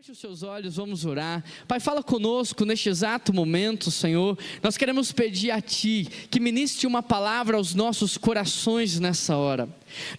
Feche os seus olhos, vamos orar. Pai, fala conosco neste exato momento, Senhor. Nós queremos pedir a Ti que ministre uma palavra aos nossos corações nessa hora.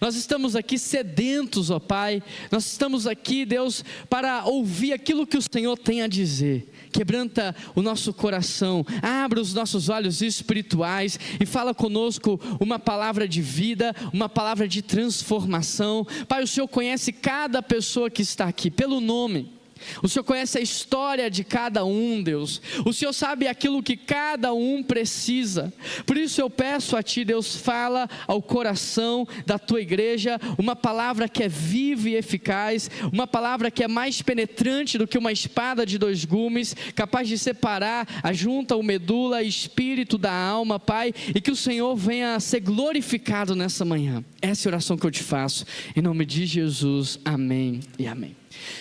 Nós estamos aqui sedentos, ó Pai. Nós estamos aqui, Deus, para ouvir aquilo que o Senhor tem a dizer. Quebranta o nosso coração, abre os nossos olhos espirituais e fala conosco uma palavra de vida, uma palavra de transformação. Pai, o Senhor conhece cada pessoa que está aqui pelo nome. O Senhor conhece a história de cada um, Deus. O Senhor sabe aquilo que cada um precisa. Por isso eu peço a Ti, Deus, fala ao coração da Tua igreja uma palavra que é viva e eficaz, uma palavra que é mais penetrante do que uma espada de dois gumes, capaz de separar a junta, o medula, o espírito da alma, Pai, e que o Senhor venha a ser glorificado nessa manhã. Essa é a oração que eu te faço, em nome de Jesus, amém e amém.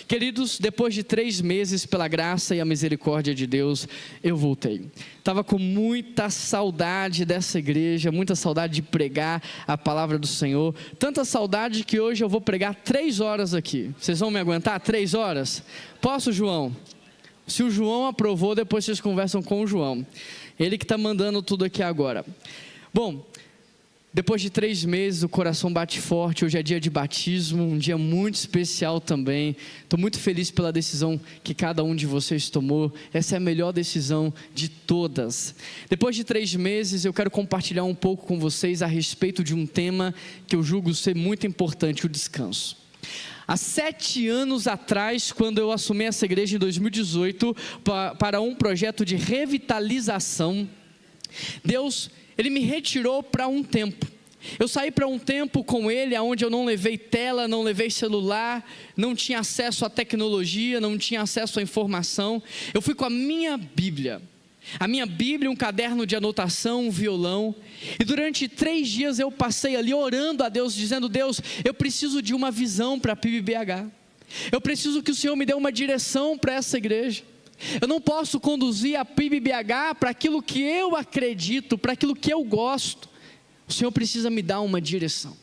Queridos, depois de 3 meses, pela graça e a misericórdia de Deus, eu voltei. Estava com muita saudade dessa igreja, muita saudade de pregar a palavra do Senhor. Tanta saudade que hoje eu vou pregar 3 horas aqui. Vocês vão me aguentar 3 horas? Posso, João? Se o João aprovou, depois vocês conversam com o João. Ele que está mandando tudo aqui agora. Bom, depois de 3 meses o coração bate forte. Hoje é dia de batismo, um dia muito especial também. Estou muito feliz pela decisão que cada um de vocês tomou. Essa é a melhor decisão de todas. Depois de 3 meses eu quero compartilhar um pouco com vocês a respeito de um tema que eu julgo ser muito importante: o descanso. Há 7 anos atrás, quando eu assumi essa igreja em 2018 para um projeto de revitalização, Deus, Ele me retirou para um tempo. Eu saí para um tempo com Ele, onde eu não levei tela, não levei celular, não tinha acesso à tecnologia, não tinha acesso à informação. Eu fui com a minha Bíblia, um caderno de anotação, um violão. E durante 3 dias eu passei ali orando a Deus, dizendo: Deus, eu preciso de uma visão para a PIBBH. Eu preciso que o Senhor me dê uma direção para essa igreja. Eu não posso conduzir a PIBBH para aquilo que eu acredito, para aquilo que eu gosto. O Senhor precisa me dar uma direção.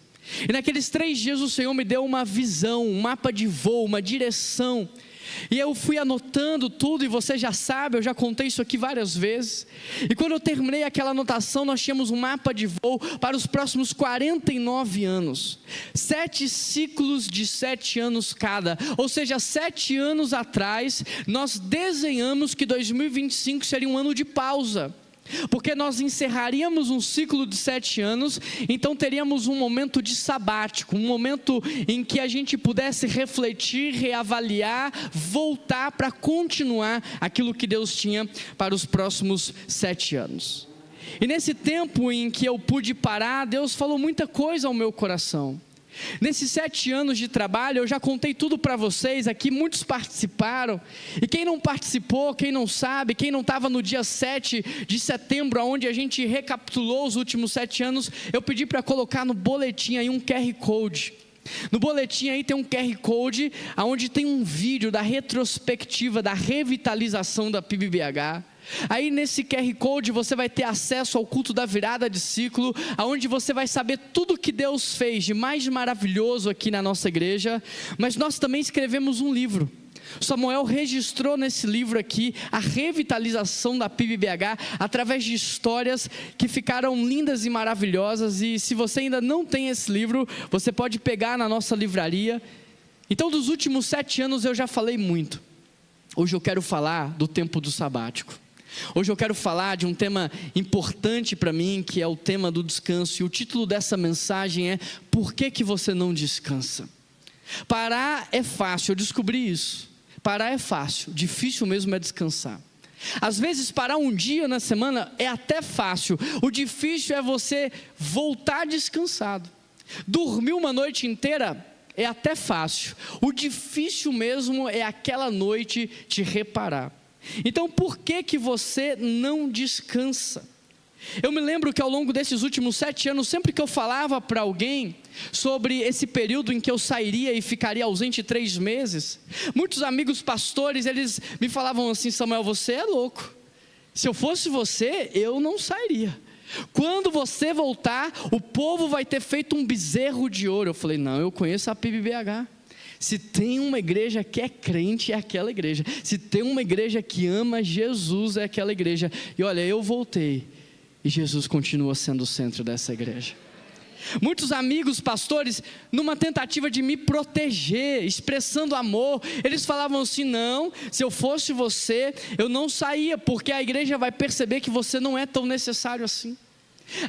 E naqueles 3 dias o Senhor me deu uma visão, um mapa de voo, uma direção. E eu fui anotando tudo, e você já sabe, eu já contei isso aqui várias vezes. E quando eu terminei aquela anotação, nós tínhamos um mapa de voo para os próximos 49 anos. 7 ciclos de 7 anos cada. Ou seja, 7 anos atrás, nós desenhamos que 2025 seria um ano de pausa. Porque nós encerraríamos um ciclo de 7 anos, então teríamos um momento de sabático, um momento em que a gente pudesse refletir, reavaliar, voltar para continuar aquilo que Deus tinha para os próximos 7 anos. E nesse tempo em que eu pude parar, Deus falou muita coisa ao meu coração. Nesses 7 anos de trabalho, eu já contei tudo para vocês aqui, muitos participaram. E quem não participou, quem não sabe, quem não estava no dia 7 de setembro, onde a gente recapitulou os últimos 7 anos, eu pedi para colocar no boletim aí um QR Code. No boletim aí tem um QR Code, onde tem um vídeo da retrospectiva, da revitalização da PIBBH. Aí nesse QR Code você vai ter acesso ao culto da virada de ciclo, onde você vai saber tudo que Deus fez de mais maravilhoso aqui na nossa igreja. Mas nós também escrevemos um livro. Samuel registrou nesse livro aqui a revitalização da PIBBH através de histórias que ficaram lindas e maravilhosas. E se você ainda não tem esse livro, você pode pegar na nossa livraria. Então, dos últimos 7 anos eu já falei muito. Hoje eu quero falar do tempo do sabático. Hoje eu quero falar de um tema importante para mim, que é o tema do descanso. E o título dessa mensagem é: por que você não descansa? Parar é fácil, eu descobri isso. Parar é fácil, difícil mesmo é descansar. Às vezes parar um dia na semana é até fácil, o difícil é você voltar descansado. Dormir uma noite inteira é até fácil, o difícil mesmo é aquela noite te reparar. Então por que você não descansa? Eu me lembro que ao longo desses últimos 7 anos, sempre que eu falava para alguém sobre esse período em que eu sairia e ficaria ausente 3 meses, muitos amigos pastores, eles me falavam assim: Samuel, você é louco, se eu fosse você, eu não sairia. Quando você voltar, o povo vai ter feito um bezerro de ouro. Eu falei: não, eu conheço a PIBBH. Se tem uma igreja que é crente, é aquela igreja. Se tem uma igreja que ama Jesus, é aquela igreja. E olha, eu voltei e Jesus continua sendo o centro dessa igreja. Muitos amigos pastores, numa tentativa de me proteger, expressando amor, eles falavam assim: não, se eu fosse você, eu não saía, porque a igreja vai perceber que você não é tão necessário assim.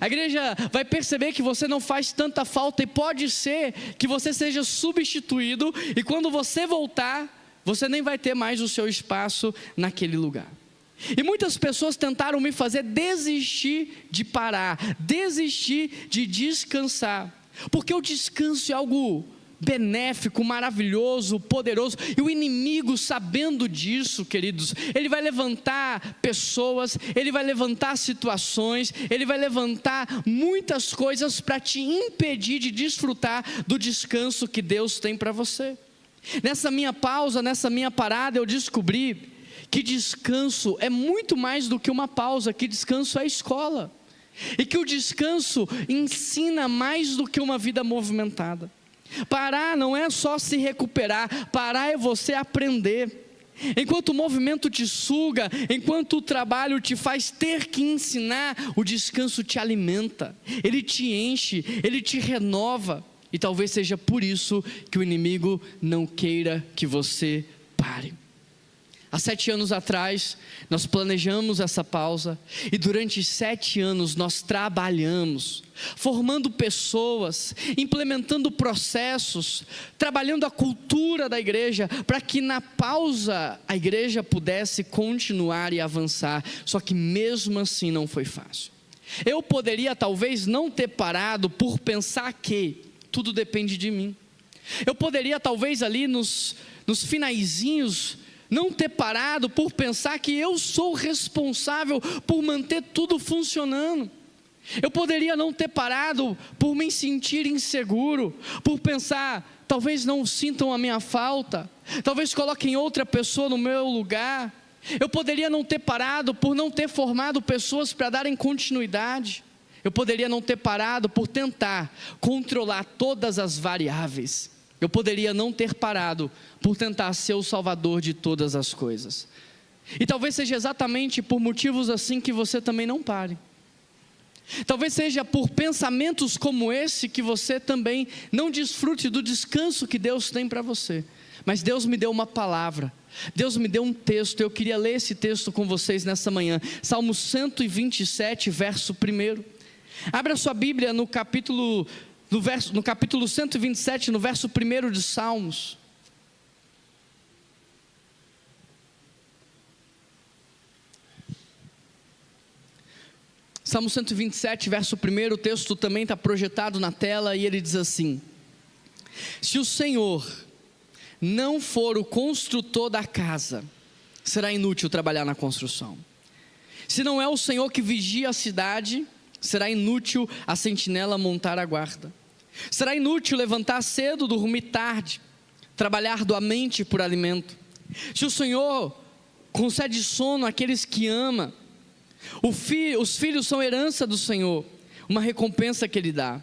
A igreja vai perceber que você não faz tanta falta, e pode ser que você seja substituído, e quando você voltar, você nem vai ter mais o seu espaço naquele lugar. E muitas pessoas tentaram me fazer desistir de parar, desistir de descansar, porque o descanso é algo benéfico, maravilhoso, poderoso, e o inimigo, sabendo disso, queridos, ele vai levantar pessoas, ele vai levantar situações, ele vai levantar muitas coisas para te impedir de desfrutar do descanso que Deus tem para você. Nessa minha pausa, nessa minha parada, eu descobri que descanso é muito mais do que uma pausa, que descanso é escola, e que o descanso ensina mais do que uma vida movimentada. Parar não é só se recuperar, parar é você aprender. Enquanto o movimento te suga, enquanto o trabalho te faz ter que ensinar, o descanso te alimenta, ele te enche, ele te renova. E talvez seja por isso que o inimigo não queira que você pare. Há 7 anos atrás, nós planejamos essa pausa, e durante 7 anos nós trabalhamos, formando pessoas, implementando processos, trabalhando a cultura da igreja, para que na pausa a igreja pudesse continuar e avançar, só que mesmo assim não foi fácil. Eu poderia talvez não ter parado por pensar que tudo depende de mim. Eu poderia talvez ali nos finaizinhos não ter parado por pensar que eu sou responsável por manter tudo funcionando. Eu poderia não ter parado por me sentir inseguro, por pensar, talvez não sintam a minha falta, talvez coloquem outra pessoa no meu lugar. Eu poderia não ter parado por não ter formado pessoas para darem continuidade. Eu poderia não ter parado por tentar controlar todas as variáveis. Eu poderia não ter parado por tentar ser o salvador de todas as coisas. E talvez seja exatamente por motivos assim que você também não pare. Talvez seja por pensamentos como esse que você também não desfrute do descanso que Deus tem para você. Mas Deus me deu uma palavra, Deus me deu um texto, eu queria ler esse texto com vocês nessa manhã. Salmo 127, verso 1. Abra sua Bíblia no capítulo 127, no verso 1 de Salmos. Salmo 127, verso 1, o texto também está projetado na tela, e ele diz assim: se o Senhor não for o construtor da casa, será inútil trabalhar na construção. Se não é o Senhor que vigia a cidade, será inútil a sentinela montar a guarda. Será inútil levantar cedo, dormir tarde, trabalhar arduamente por alimento. Se o Senhor concede sono àqueles que ama, os filhos são herança do Senhor, uma recompensa que Ele dá.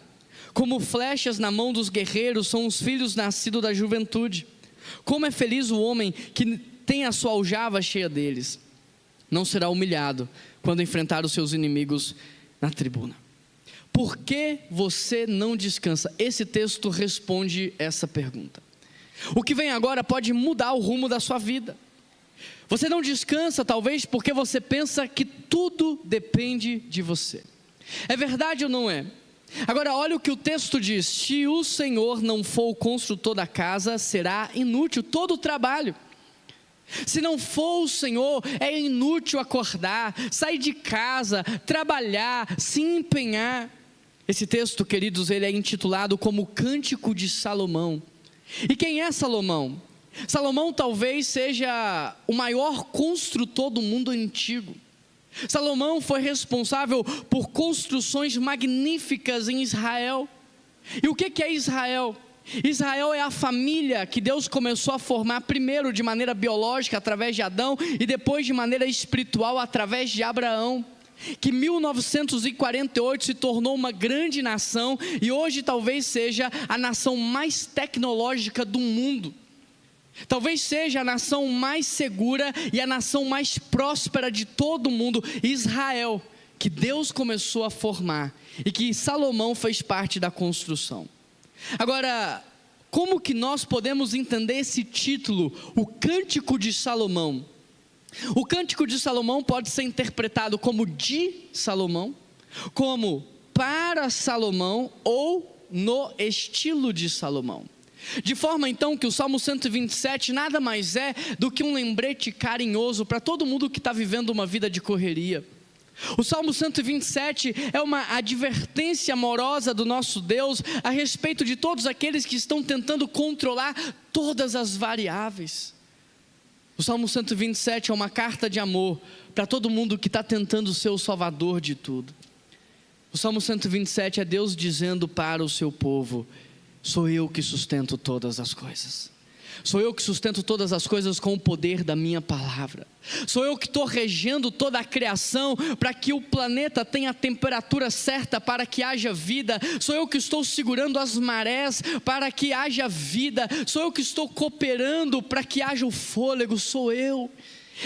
Como flechas na mão dos guerreiros são os filhos nascidos da juventude. Como é feliz o homem que tem a sua aljava cheia deles. Não será humilhado quando enfrentar os seus inimigos na tribuna. Por que você não descansa? Esse texto responde essa pergunta. O que vem agora pode mudar o rumo da sua vida. Você não descansa talvez porque você pensa que tudo depende de você. É verdade ou não é? Agora olha o que o texto diz: se o Senhor não for o construtor da casa, será inútil todo o trabalho. Se não for o Senhor, é inútil acordar, sair de casa, trabalhar, se empenhar. Esse texto, queridos, ele é intitulado como Cântico de Salomão. E quem é Salomão? Salomão talvez seja o maior construtor do mundo antigo. Salomão foi responsável por construções magníficas em Israel. E o que é Israel? Israel é a família que Deus começou a formar primeiro de maneira biológica através de Adão, e depois de maneira espiritual através de Abraão, que em 1948 se tornou uma grande nação, e hoje talvez seja a nação mais tecnológica do mundo. Talvez seja a nação mais segura e a nação mais próspera de todo o mundo, Israel, que Deus começou a formar e que Salomão fez parte da construção. Agora, como que nós podemos entender esse título, o Cântico de Salomão? O Cântico de Salomão pode ser interpretado como de Salomão, como para Salomão ou no estilo de Salomão. De forma então que o Salmo 127 nada mais é do que um lembrete carinhoso para todo mundo que está vivendo uma vida de correria. O Salmo 127 é uma advertência amorosa do nosso Deus a respeito de todos aqueles que estão tentando controlar todas as variáveis. O Salmo 127 é uma carta de amor para todo mundo que está tentando ser o salvador de tudo. O Salmo 127 é Deus dizendo para o seu povo: sou eu que sustento todas as coisas. Sou eu que sustento todas as coisas com o poder da minha palavra. Sou eu que estou regendo toda a criação para que o planeta tenha a temperatura certa para que haja vida. Sou eu que estou segurando as marés para que haja vida. Sou eu que estou cooperando para que haja o fôlego. Sou eu.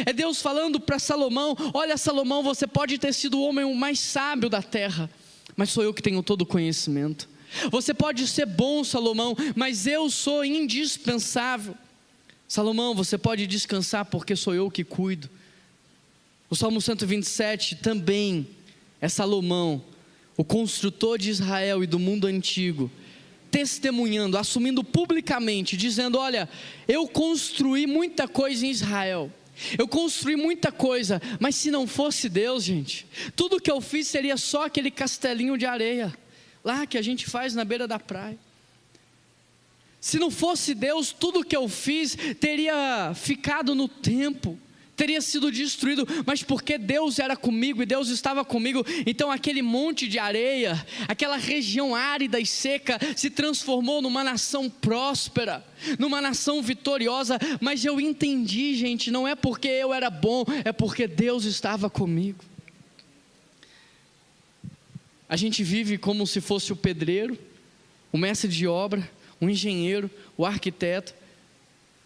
É Deus falando para Salomão: olha, Salomão, você pode ter sido o homem mais sábio da terra, mas sou eu que tenho todo o conhecimento. Você pode ser bom, Salomão, mas eu sou indispensável. Salomão, você pode descansar porque sou eu que cuido. O Salmo 127 também é Salomão, o construtor de Israel e do mundo antigo, testemunhando, assumindo publicamente, dizendo: olha, eu construí muita coisa em Israel, eu construí muita coisa, mas se não fosse Deus, gente, tudo que eu fiz seria só aquele castelinho de areia lá que a gente faz na beira da praia. Se não fosse Deus, tudo que eu fiz teria ficado no tempo, teria sido destruído, mas porque Deus era comigo e Deus estava comigo, então aquele monte de areia, aquela região árida e seca se transformou numa nação próspera, numa nação vitoriosa. Mas eu entendi, gente, não é porque eu era bom, é porque Deus estava comigo. A gente vive como se fosse o pedreiro, o mestre de obra, o engenheiro, o arquiteto,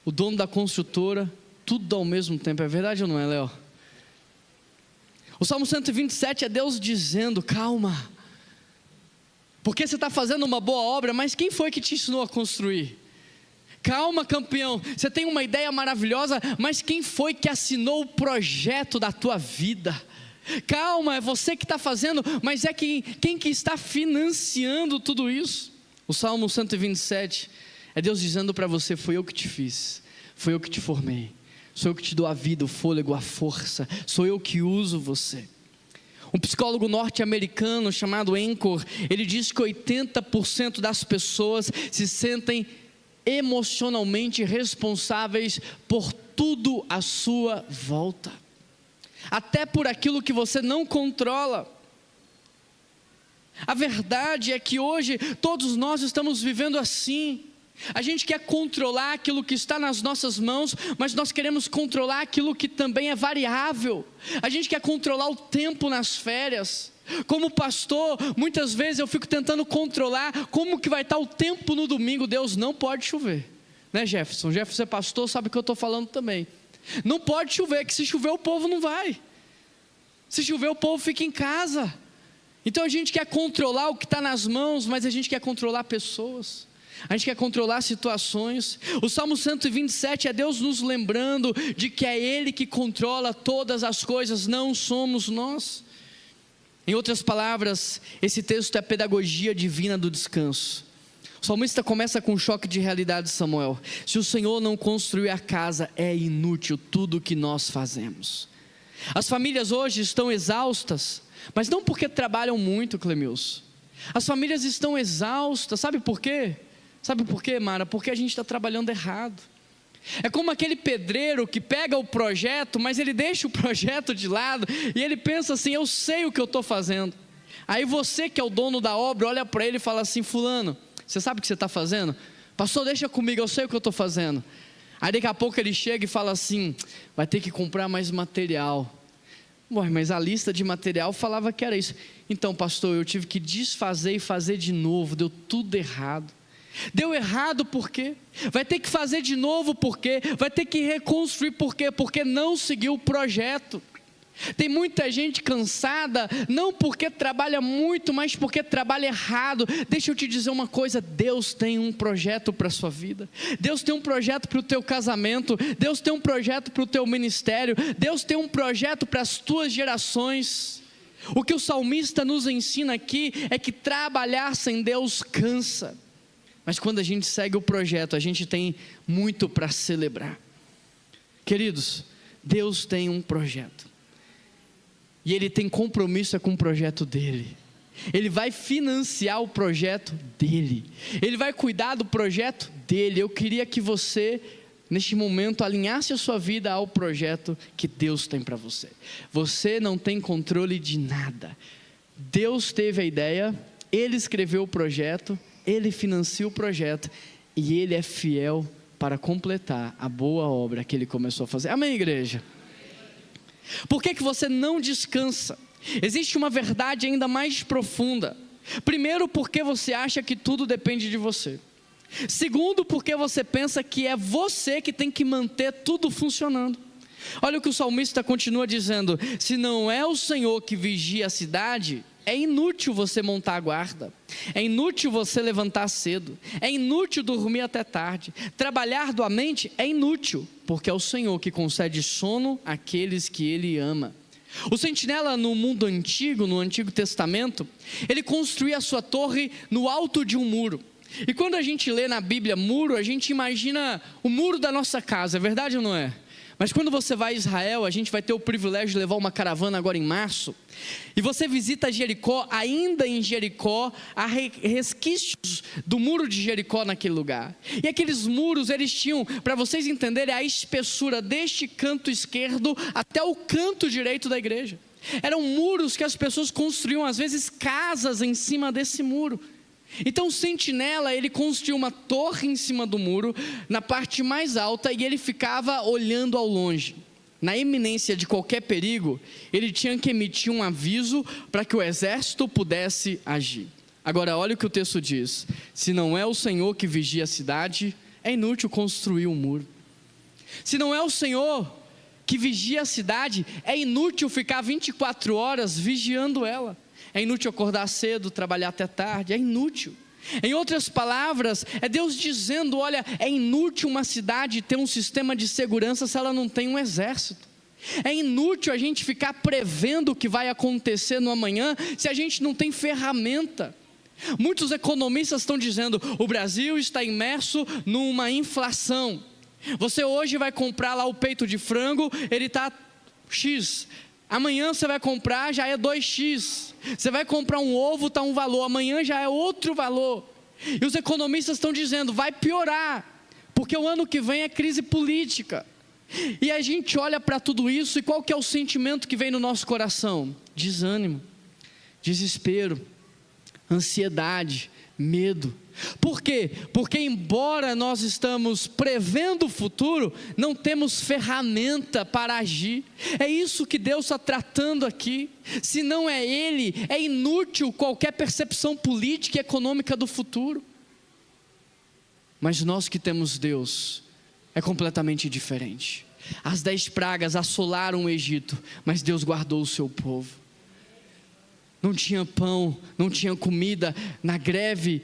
o dono da construtora, tudo ao mesmo tempo. É verdade ou não é, Léo? O Salmo 127 é Deus dizendo: calma, porque você está fazendo uma boa obra, mas quem foi que te ensinou a construir? Calma, campeão, você tem uma ideia maravilhosa, mas quem foi que assinou o projeto da tua vida? Calma, é você que está fazendo, mas é quem que está financiando tudo isso? O Salmo 127 é Deus dizendo para você: foi eu que te fiz, foi eu que te formei, sou eu que te dou a vida, o fôlego, a força, sou eu que uso você. Um psicólogo norte-americano chamado Anchor, ele diz que 80% das pessoas se sentem emocionalmente responsáveis por tudo à sua volta, até por aquilo que você não controla. A verdade é que hoje todos nós estamos vivendo assim. A gente quer controlar aquilo que está nas nossas mãos, mas nós queremos controlar aquilo que também é variável. A gente quer controlar o tempo nas férias. Como pastor, muitas vezes eu fico tentando controlar como que vai estar o tempo no domingo. Deus, não pode chover, né, Jefferson? Jefferson é pastor, sabe o que eu estou falando também. Não pode chover, que se chover o povo não vai. Se chover o povo fica em casa. Então a gente quer controlar o que está nas mãos, mas a gente quer controlar pessoas, a gente quer controlar situações. O Salmo 127 é Deus nos lembrando de que é Ele que controla todas as coisas, não somos nós. Em outras palavras, esse texto é a pedagogia divina do descanso. O salmista começa com um choque de realidade, Samuel. Se o Senhor não construir a casa, é inútil tudo o que nós fazemos. As famílias hoje estão exaustas, mas não porque trabalham muito, Clemilson. As famílias estão exaustas, sabe por quê? Sabe por quê, Mara? Porque a gente está trabalhando errado. É como aquele pedreiro que pega o projeto, mas ele deixa o projeto de lado, e ele pensa assim: eu sei o que eu estou fazendo. Aí você que é o dono da obra, olha para ele e fala assim: fulano, você sabe o que você está fazendo? Pastor, deixa comigo, eu sei o que eu estou fazendo. Aí daqui a pouco ele chega e fala assim: vai ter que comprar mais material. Ué, mas a lista de material falava que era isso. Então, pastor, eu tive que desfazer e fazer de novo, deu tudo errado. Deu errado por quê? Vai ter que fazer de novo por quê? Vai ter que reconstruir por quê? Porque não seguiu o projeto. Tem muita gente cansada, não porque trabalha muito, mas porque trabalha errado. Deixa eu te dizer uma coisa, Deus tem um projeto para a sua vida. Deus tem um projeto para o teu casamento. Deus tem um projeto para o teu ministério. Deus tem um projeto para as tuas gerações. O que o salmista nos ensina aqui é que trabalhar sem Deus cansa. Mas quando a gente segue o projeto, a gente tem muito para celebrar. Queridos, Deus tem um projeto. E Ele tem compromisso com o projeto dEle. Ele vai financiar o projeto dEle. Ele vai cuidar do projeto dEle. Eu queria que você, neste momento, alinhasse a sua vida ao projeto que Deus tem para você. Você não tem controle de nada. Deus teve a ideia, Ele escreveu o projeto, Ele financia o projeto e Ele é fiel para completar a boa obra que Ele começou a fazer. Amém, igreja? Por que você não descansa? Existe uma verdade ainda mais profunda. Primeiro, porque você acha que tudo depende de você. Segundo, porque você pensa que é você que tem que manter tudo funcionando. Olha o que o salmista continua dizendo: se não é o Senhor que vigia a cidade, é inútil você montar a guarda, é inútil você levantar cedo, é inútil dormir até tarde, trabalhar duramente é inútil, porque é o Senhor que concede sono àqueles que Ele ama. O sentinela no mundo antigo, no Antigo Testamento, ele construía a sua torre no alto de um muro. E quando a gente lê na Bíblia muro, a gente imagina o muro da nossa casa, é verdade ou não é? Mas quando você vai a Israel, a gente vai ter o privilégio de levar uma caravana agora em março, e você visita Jericó. Ainda em Jericó há resquícios do muro de Jericó naquele lugar, e aqueles muros, eles tinham, para vocês entenderem, a espessura deste canto esquerdo até o canto direito da igreja. Eram muros que as pessoas construíam às vezes casas em cima desse muro. Então o sentinela, ele construiu uma torre em cima do muro, na parte mais alta, e ele ficava olhando ao longe. Na iminência de qualquer perigo, ele tinha que emitir um aviso para que o exército pudesse agir. Agora olha o que o texto diz: se não é o Senhor que vigia a cidade, é inútil construir um muro. Se não é o Senhor que vigia a cidade, é inútil ficar 24 horas vigiando ela. É inútil acordar cedo, trabalhar até tarde, é inútil. Em outras palavras, é Deus dizendo: olha, é inútil uma cidade ter um sistema de segurança se ela não tem um exército. É inútil a gente ficar prevendo o que vai acontecer no amanhã se a gente não tem ferramenta. Muitos economistas estão dizendo: o Brasil está imerso numa inflação. Você hoje vai comprar lá o peito de frango, ele está X. Amanhã você vai comprar, já é 2x. Você vai comprar um ovo, está um valor, amanhã já é outro valor. E os economistas estão dizendo: vai piorar, porque o ano que vem é crise política. E a gente olha para tudo isso, e qual que é o sentimento que vem no nosso coração? Desânimo, desespero, ansiedade, medo. Por quê? Porque embora nós estamos prevendo o futuro, não temos ferramenta para agir. É isso que Deus está tratando aqui. Se não é Ele, é inútil qualquer percepção política e econômica do futuro. Mas nós que temos Deus, é completamente diferente. As 10 pragas assolaram o Egito, mas Deus guardou o seu povo. Não tinha pão, não tinha comida. Na greve,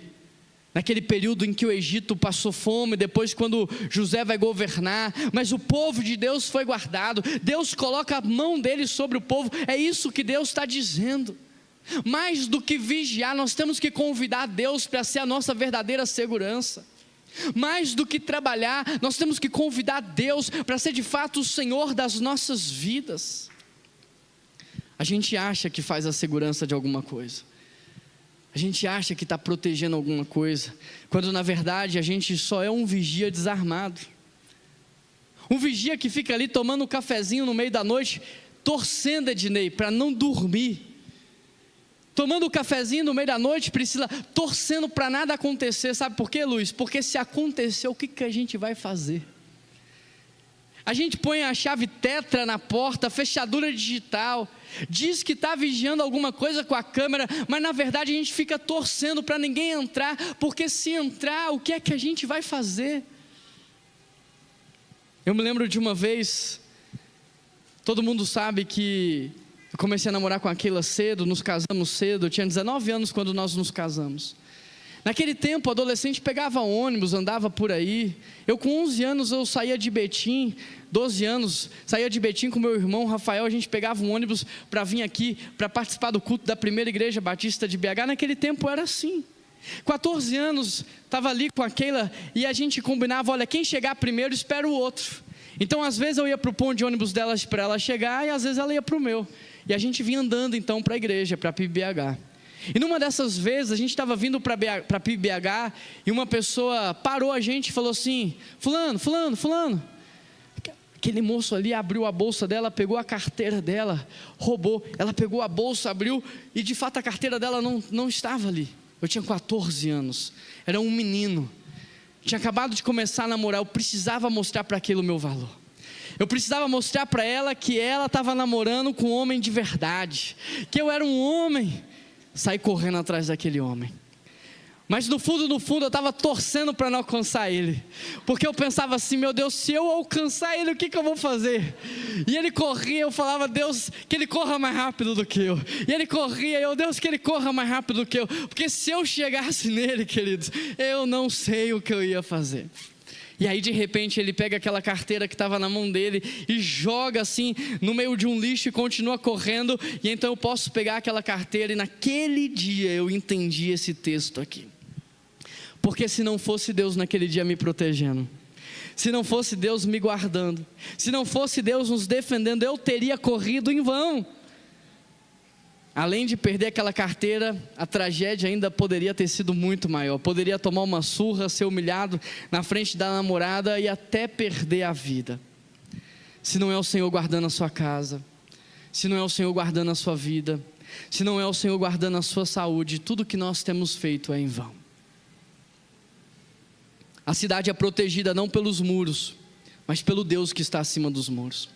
naquele período em que o Egito passou fome, depois quando José vai governar, mas o povo de Deus foi guardado. Deus coloca a mão dele sobre o povo. É isso que Deus está dizendo. Mais do que vigiar, nós temos que convidar Deus para ser a nossa verdadeira segurança. Mais do que trabalhar, nós temos que convidar Deus para ser de fato o Senhor das nossas vidas. A gente acha que faz a segurança de alguma coisa. A gente acha que está protegendo alguma coisa, quando na verdade a gente só é um vigia desarmado. Um vigia que fica ali tomando um cafezinho no meio da noite, torcendo, Ednei, para não dormir. Tomando um cafezinho no meio da noite, Priscila, torcendo para nada acontecer. Sabe por quê, Luiz? Porque se acontecer, o que a gente vai fazer? A gente põe a chave tetra na porta, fechadura digital, diz que está vigiando alguma coisa com a câmera, mas na verdade a gente fica torcendo para ninguém entrar, porque se entrar, o que é que a gente vai fazer? Eu me lembro de uma vez, todo mundo sabe que eu comecei a namorar com a Keila cedo, nos casamos cedo, eu tinha 19 anos quando nós nos casamos. Naquele tempo, o adolescente pegava ônibus, andava por aí. Eu com 11 anos, eu saía de Betim, 12 anos, saía de Betim com meu irmão Rafael, a gente pegava um ônibus para vir aqui, para participar do culto da primeira igreja batista de BH. Naquele tempo era assim. 14 anos, estava ali com a Keila e a gente combinava, olha, quem chegar primeiro espera o outro. Então às vezes eu ia para o ponto de ônibus delas para ela chegar e às vezes ela ia para o meu. E a gente vinha andando então para a igreja, para a PIBBH. E numa dessas vezes, a gente estava vindo para a PIBBH e uma pessoa parou a gente e falou assim, fulano. Aquele moço ali abriu a bolsa dela, pegou a carteira dela, roubou. Ela pegou a bolsa, abriu e de fato a carteira dela não estava ali. Eu tinha 14 anos, era um menino. Tinha acabado de começar a namorar, eu precisava mostrar para aquilo o meu valor. Eu precisava mostrar para ela que ela estava namorando com um homem de verdade, que eu era um homem. Saí correndo atrás daquele homem, mas no fundo eu estava torcendo para não alcançar ele, porque eu pensava assim, meu Deus, se eu alcançar ele, o que eu vou fazer? E ele corria, eu falava, Deus, que ele corra mais rápido do que eu. E ele corria, eu, Deus, que ele corra mais rápido do que eu, porque se eu chegasse nele, queridos, eu não sei o que eu ia fazer. E aí de repente ele pega aquela carteira que estava na mão dele e joga assim no meio de um lixo e continua correndo. E então eu posso pegar aquela carteira e naquele dia eu entendi esse texto aqui. Porque se não fosse Deus naquele dia me protegendo, se não fosse Deus me guardando, se não fosse Deus nos defendendo, eu teria corrido em vão. Além de perder aquela carteira, a tragédia ainda poderia ter sido muito maior. Poderia tomar uma surra, ser humilhado na frente da namorada e até perder a vida. Se não é o Senhor guardando a sua casa, se não é o Senhor guardando a sua vida, se não é o Senhor guardando a sua saúde, tudo que nós temos feito é em vão. A cidade é protegida não pelos muros, mas pelo Deus que está acima dos muros.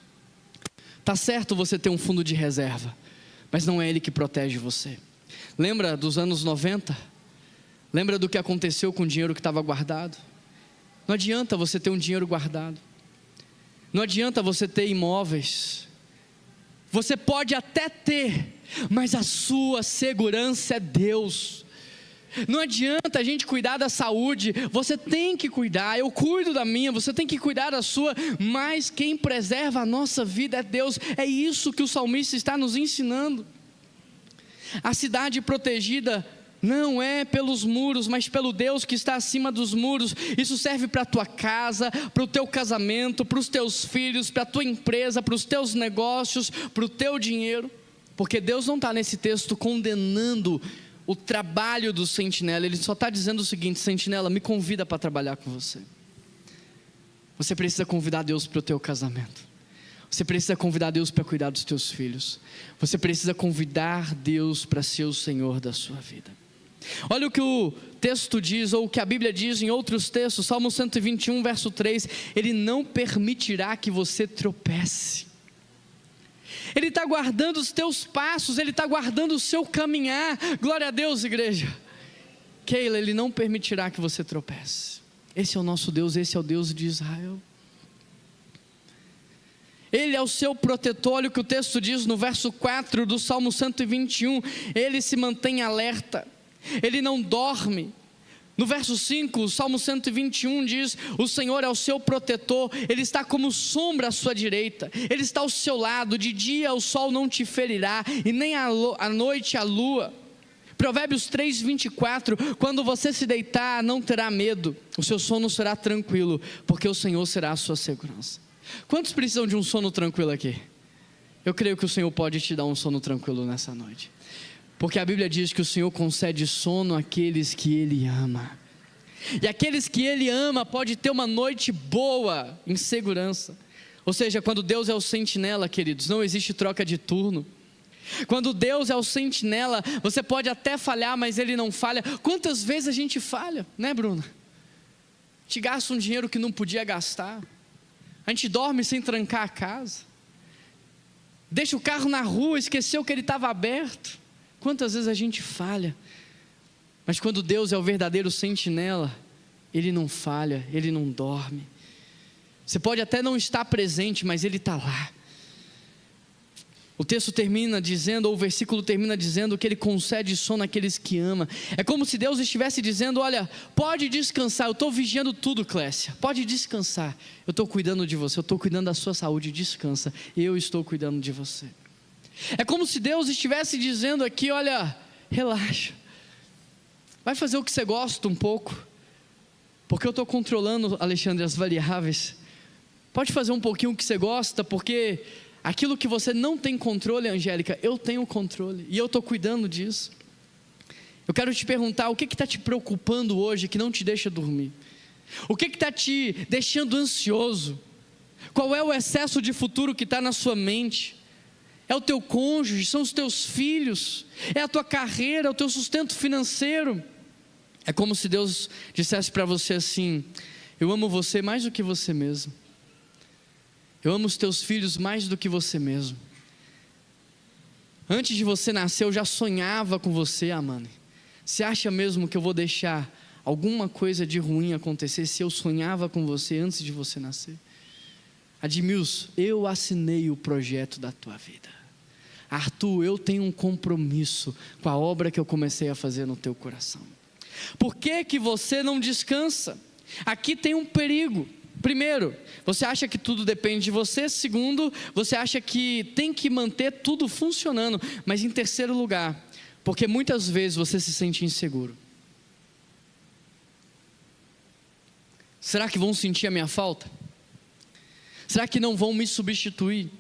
Está certo você ter um fundo de reserva, mas não é Ele que protege você. Lembra dos anos 90? Lembra do que aconteceu com o dinheiro que estava guardado? Não adianta você ter um dinheiro guardado. Não adianta você ter imóveis. Você pode até ter, mas a sua segurança é Deus. Não adianta a gente cuidar da saúde, você tem que cuidar, eu cuido da minha, você tem que cuidar da sua, mas quem preserva a nossa vida é Deus. É isso que o salmista está nos ensinando. A cidade protegida não é pelos muros, mas pelo Deus que está acima dos muros. Isso serve para a tua casa, para o teu casamento, para os teus filhos, para a tua empresa, para os teus negócios, para o teu dinheiro, porque Deus não está nesse texto condenando o trabalho do sentinela. Ele só está dizendo o seguinte: sentinela, me convida para trabalhar com você. Você precisa convidar Deus para o teu casamento, você precisa convidar Deus para cuidar dos teus filhos, você precisa convidar Deus para ser o Senhor da sua vida. Olha o que o texto diz, ou o que a Bíblia diz em outros textos. Salmo 121 verso 3, Ele não permitirá que você tropece. Ele está guardando os teus passos, Ele está guardando o seu caminhar. Glória a Deus, igreja. Keila, Ele não permitirá que você tropece. Esse é o nosso Deus, esse é o Deus de Israel. Ele é o seu protetor. Olha o que o texto diz no verso 4 do Salmo 121, Ele se mantém alerta, Ele não dorme. No verso 5, o Salmo 121 diz: o Senhor é o seu protetor, Ele está como sombra à sua direita, Ele está ao seu lado, de dia o sol não te ferirá, e nem à noite a lua. Provérbios 3:24, quando você se deitar, não terá medo, o seu sono será tranquilo, porque o Senhor será a sua segurança. Quantos precisam de um sono tranquilo aqui? Eu creio que o Senhor pode te dar um sono tranquilo nessa noite, porque a Bíblia diz que o Senhor concede sono àqueles que Ele ama, e aqueles que Ele ama pode ter uma noite boa, em segurança. Ou seja, quando Deus é o sentinela, queridos, não existe troca de turno. Quando Deus é o sentinela, você pode até falhar, mas Ele não falha. Quantas vezes a gente falha, né, Bruna? Te gasta um dinheiro que não podia gastar, A gente dorme sem trancar a casa. Deixa o carro na rua, esqueceu que ele estava aberto. Quantas vezes a gente falha? Mas quando Deus é o verdadeiro sentinela, Ele não falha, Ele não dorme. Você pode até não estar presente, mas Ele está lá. O texto termina dizendo, ou o versículo termina dizendo que Ele concede sono àqueles que ama. É como se Deus estivesse dizendo: olha, pode descansar, eu estou vigiando tudo, Clécia, pode descansar, eu estou cuidando de você, eu estou cuidando da sua saúde, descansa, eu estou cuidando de você. É como se Deus estivesse dizendo aqui: olha, relaxa, vai fazer o que você gosta um pouco, porque eu estou controlando, Alexandre, as variáveis. Pode fazer um pouquinho o que você gosta, porque aquilo que você não tem controle, Angélica, eu tenho controle, e eu estou cuidando disso. Eu quero te perguntar, o que está te preocupando hoje, que não te deixa dormir? O que está te deixando ansioso? Qual é o excesso de futuro que está na sua mente? É o teu cônjuge, são os teus filhos, é a tua carreira, é o teu sustento financeiro. É como se Deus dissesse para você assim: eu amo você mais do que você mesmo. Eu amo os teus filhos mais do que você mesmo. Antes de você nascer, eu já sonhava com você, Amanda. Você acha mesmo que eu vou deixar alguma coisa de ruim acontecer se eu sonhava com você antes de você nascer? Admilson, eu assinei o projeto da tua vida. Arthur, eu tenho um compromisso com a obra que eu comecei a fazer no teu coração. Por que que você não descansa? Aqui tem um perigo. Primeiro, você acha que tudo depende de você. Segundo, você acha que tem que manter tudo funcionando. Mas em terceiro lugar, porque muitas vezes você se sente inseguro. Será que vão sentir a minha falta? Será que não vão me substituir?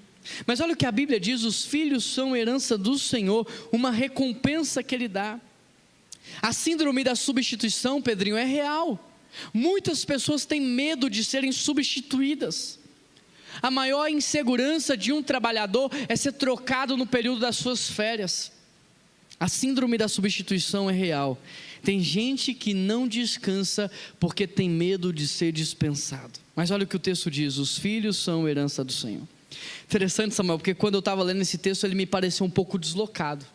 Mas olha o que a Bíblia diz: os filhos são herança do Senhor, uma recompensa que Ele dá. A síndrome da substituição, Pedrinho, é real. Muitas pessoas têm medo de serem substituídas. A maior insegurança de um trabalhador é ser trocado no período das suas férias. A síndrome da substituição é real. Tem gente que não descansa porque tem medo de ser dispensado. Mas olha o que o texto diz: os filhos são herança do Senhor. Interessante, Samuel, porque quando eu estava lendo esse texto, ele me pareceu um pouco deslocado.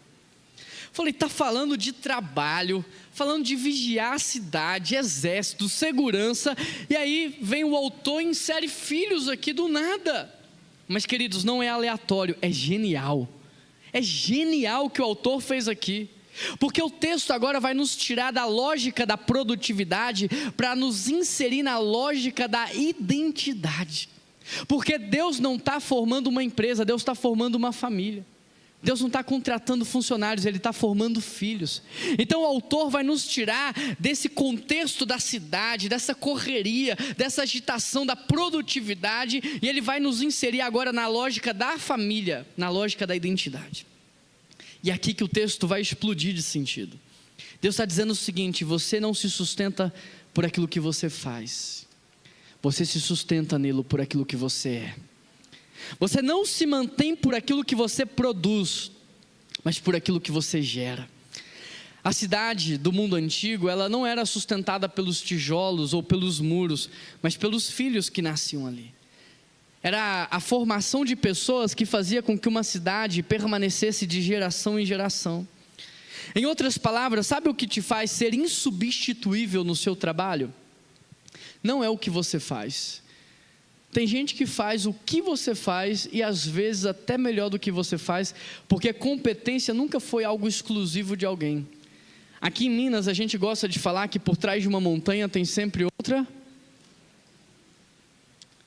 Falei, está falando de trabalho, falando de vigiar a cidade, exército, segurança, e aí vem o autor e insere filhos aqui do nada. Mas queridos, não é aleatório, é genial. É genial o que o autor fez aqui. Porque o texto agora vai nos tirar da lógica da produtividade para nos inserir na lógica da identidade. Porque Deus não está formando uma empresa, Deus está formando uma família. Deus não está contratando funcionários, Ele está formando filhos. Então o autor vai nos tirar desse contexto da cidade, dessa correria, dessa agitação da produtividade, e Ele vai nos inserir agora na lógica da família, na lógica da identidade. E é aqui que o texto vai explodir de sentido. Deus está dizendo o seguinte: você não se sustenta por aquilo que você faz, você se sustenta nele por aquilo que você é. Você não se mantém por aquilo que você produz, mas por aquilo que você gera. A cidade do mundo antigo, ela não era sustentada pelos tijolos ou pelos muros, mas pelos filhos que nasciam ali. Era a formação de pessoas que fazia com que uma cidade permanecesse de geração em geração. Em outras palavras, sabe o que te faz ser insubstituível no seu trabalho? Não é o que você faz. Tem gente que faz o que você faz e às vezes até melhor do que você faz, porque competência nunca foi algo exclusivo de alguém. Aqui em Minas a gente gosta de falar que por trás de uma montanha tem sempre outra.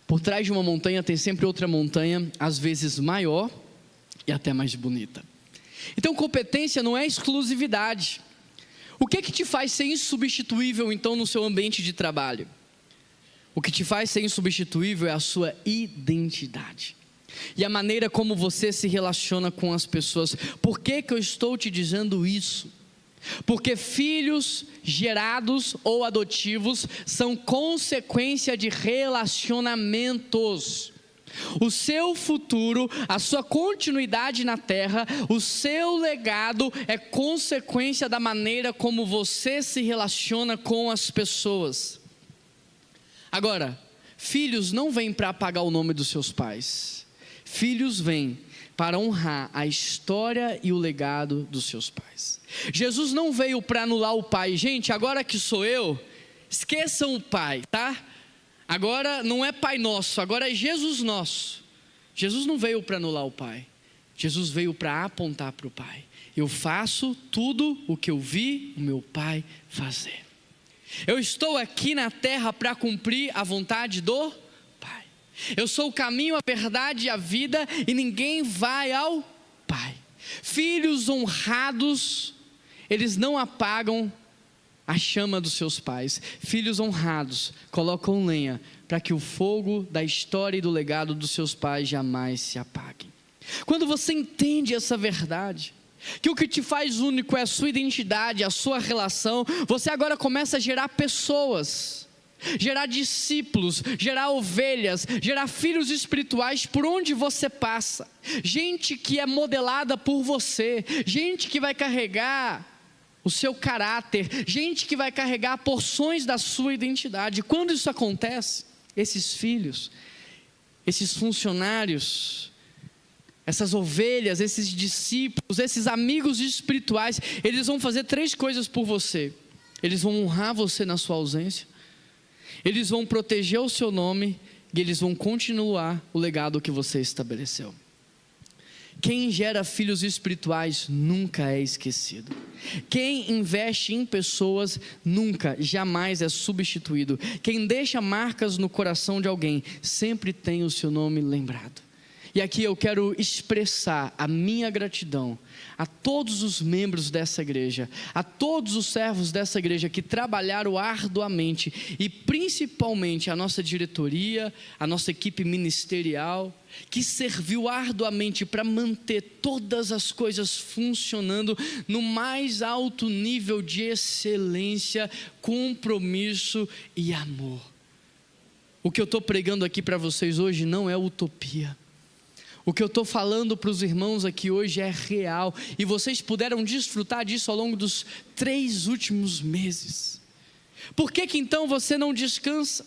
Por trás de uma montanha tem sempre outra montanha, às vezes maior e até mais bonita. Então competência não é exclusividade. O que te faz ser insubstituível então no seu ambiente de trabalho? O que te faz ser insubstituível é a sua identidade. E a maneira como você se relaciona com as pessoas. Por que eu estou te dizendo isso? Porque filhos gerados ou adotivos são consequência de relacionamentos. O seu futuro, a sua continuidade na terra, o seu legado é consequência da maneira como você se relaciona com as pessoas. Agora, Filhos não vêm para apagar o nome dos seus pais. Filhos vêm para honrar a história e o legado dos seus pais. Jesus não veio para anular o pai. Gente, agora que sou eu, esqueçam o pai, tá? Agora não é Pai Nosso, agora é Jesus Nosso. Jesus não veio para anular o pai. Jesus veio para apontar para o pai. Eu faço tudo o que eu vi o meu pai fazer. Eu estou aqui na terra para cumprir a vontade do Pai. Eu sou o caminho, a verdade e a vida, e ninguém vai ao Pai. Filhos honrados, eles não apagam a chama dos seus pais. Filhos honrados colocam lenha para que o fogo da história e do legado dos seus pais jamais se apague. Quando você entende essa verdade, que o que te faz único é a sua identidade, a sua relação, você agora começa a gerar pessoas, gerar discípulos, gerar ovelhas, gerar filhos espirituais por onde você passa. Gente que é modelada por você, gente que vai carregar o seu caráter, gente que vai carregar porções da sua identidade. Quando isso acontece, esses filhos, esses funcionários, essas ovelhas, esses discípulos, esses amigos espirituais, eles vão fazer 3 coisas por você. Eles vão honrar você na sua ausência, eles vão proteger o seu nome e eles vão continuar o legado que você estabeleceu. Quem gera filhos espirituais nunca é esquecido. Quem investe em pessoas nunca, jamais é substituído. Quem deixa marcas no coração de alguém sempre tem o seu nome lembrado. E aqui eu quero expressar a minha gratidão a todos os membros dessa igreja, a todos os servos dessa igreja que trabalharam arduamente, e principalmente a nossa diretoria, a nossa equipe ministerial, que serviu arduamente para manter todas as coisas funcionando no mais alto nível de excelência, compromisso e amor. O que eu estou pregando aqui para vocês hoje não é utopia. O que eu estou falando para os irmãos aqui hoje é real, e vocês puderam desfrutar disso ao longo dos 3 últimos meses. Por que então você não descansa?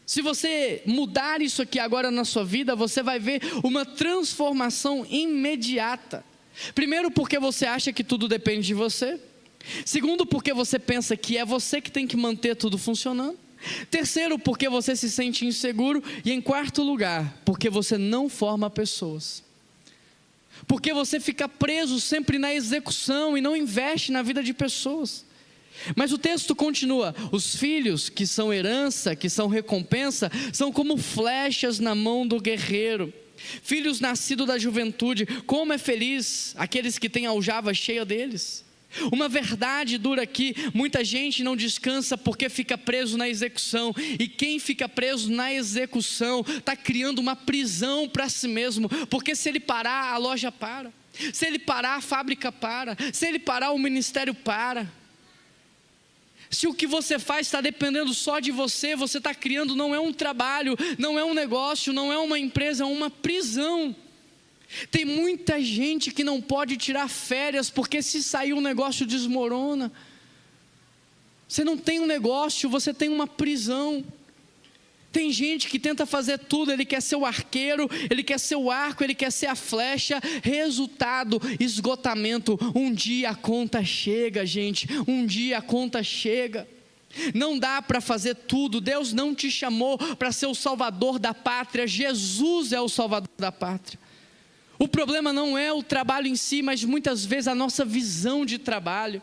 Se você mudar isso aqui agora na sua vida, você vai ver uma transformação imediata. Primeiro, porque você acha que tudo depende de você. Segundo, porque você pensa que é você que tem que manter tudo funcionando. Terceiro, porque você se sente inseguro. E em quarto lugar, porque você não forma pessoas, porque você fica preso sempre na execução e não investe na vida de pessoas. Mas o texto continua: os filhos que são herança, que são recompensa, são como flechas na mão do guerreiro. Filhos nascidos da juventude, como é feliz aqueles que têm a aljava cheia deles. Uma verdade dura aqui: muita gente não descansa porque fica preso na execução, e quem fica preso na execução está criando uma prisão para si mesmo, porque se ele parar, a loja para, se ele parar, a fábrica para, se ele parar, o ministério para. Se o que você faz está dependendo só de você, você está criando, não é um trabalho, não é um negócio, não é uma empresa, é uma prisão. Tem muita gente que não pode tirar férias, porque se sair um negócio desmorona. Você não tem um negócio, você tem uma prisão. Tem gente que tenta fazer tudo, ele quer ser o arqueiro, ele quer ser o arco, ele quer ser a flecha. Resultado, esgotamento. Um dia a conta chega, gente, um dia a conta chega. Não dá para fazer tudo. Deus não te chamou para ser o salvador da pátria, Jesus é o salvador da pátria. O problema não é o trabalho em si, mas muitas vezes a nossa visão de trabalho,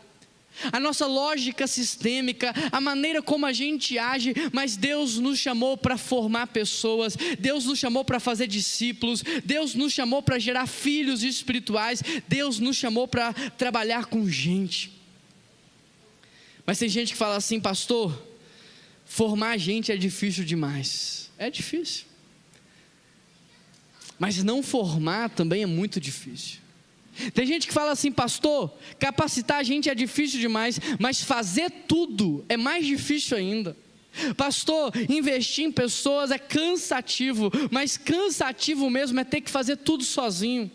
a nossa lógica sistêmica, a maneira como a gente age. Mas Deus nos chamou para formar pessoas, Deus nos chamou para fazer discípulos, Deus nos chamou para gerar filhos espirituais, Deus nos chamou para trabalhar com gente. Mas tem gente que fala assim: pastor, formar gente é difícil demais. É difícil. Mas não formar também é muito difícil. Tem gente que fala assim: pastor, capacitar a gente é difícil demais, mas fazer tudo é mais difícil ainda. Pastor, investir em pessoas é cansativo, mas cansativo mesmo é ter que fazer tudo sozinho.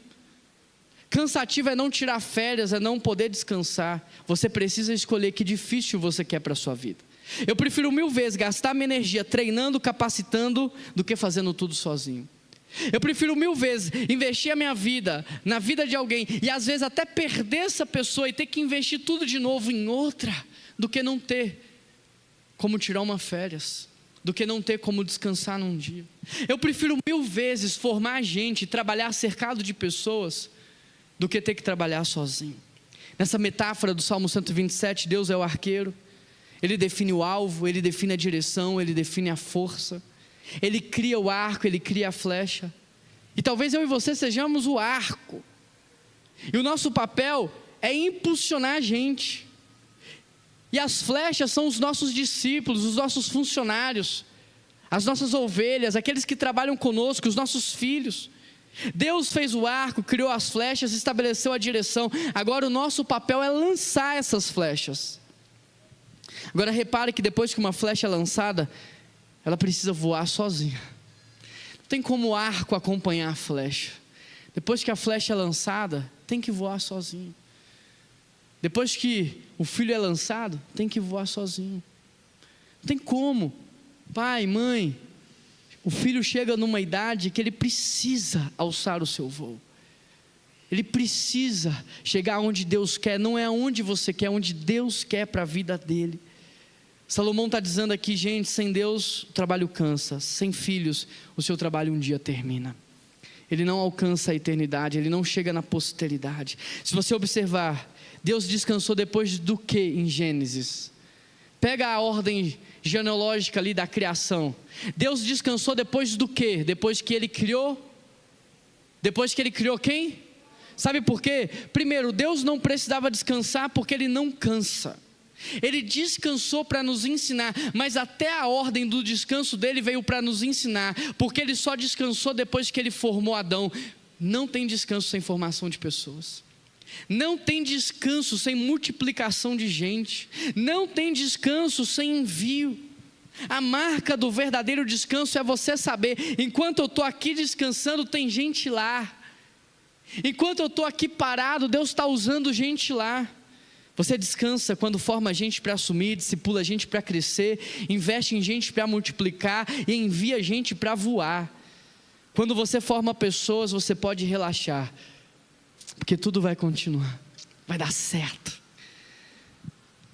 Cansativo é não tirar férias, é não poder descansar. Você precisa escolher que difícil você quer para a sua vida. Eu prefiro 1000 vezes gastar minha energia treinando, capacitando, do que fazendo tudo sozinho. Eu prefiro 1000 vezes investir a minha vida na vida de alguém e às vezes até perder essa pessoa e ter que investir tudo de novo em outra, do que não ter como tirar uma férias, do que não ter como descansar num dia. Eu prefiro 1000 vezes formar gente e trabalhar cercado de pessoas, do que ter que trabalhar sozinho. Nessa metáfora do Salmo 127, Deus é o arqueiro. Ele define o alvo, Ele define a direção, Ele define a força. Ele cria o arco, Ele cria a flecha. E talvez eu e você sejamos o arco. E o nosso papel é impulsionar a gente. E as flechas são os nossos discípulos, os nossos funcionários, as nossas ovelhas, aqueles que trabalham conosco, os nossos filhos. Deus fez o arco, criou as flechas, estabeleceu a direção. Agora o nosso papel é lançar essas flechas. Agora repare que depois que uma flecha é lançada, ela precisa voar sozinha. Não tem como o arco acompanhar a flecha. Depois que a flecha é lançada, tem que voar sozinho. Depois que o filho é lançado, tem que voar sozinho. Não tem como. Pai, mãe, o filho chega numa idade que ele precisa alçar o seu voo. Ele precisa chegar onde Deus quer. Não é onde você quer, é onde Deus quer para a vida dele. Salomão está dizendo aqui, gente, sem Deus o trabalho cansa. Sem filhos o seu trabalho um dia termina. Ele não alcança a eternidade, ele não chega na posteridade. Se você observar, Deus descansou depois do que em Gênesis? Pega a ordem genealógica ali da criação. Deus descansou depois do que? Depois que ele criou? Depois que ele criou quem? Sabe por quê? Primeiro, Deus não precisava descansar porque ele não cansa. Ele descansou para nos ensinar, mas até a ordem do descanso dele veio para nos ensinar, porque ele só descansou depois que ele formou Adão. Não tem descanso sem formação de pessoas. Não tem descanso sem multiplicação de gente. Não tem descanso sem envio. A marca do verdadeiro descanso é você saber, enquanto eu estou aqui descansando, tem gente lá. Enquanto eu estou aqui parado, Deus está usando gente lá. Você descansa quando forma gente para assumir, discipula gente para crescer, investe em gente para multiplicar e envia gente para voar. Quando você forma pessoas, você pode relaxar, porque tudo vai continuar, vai dar certo.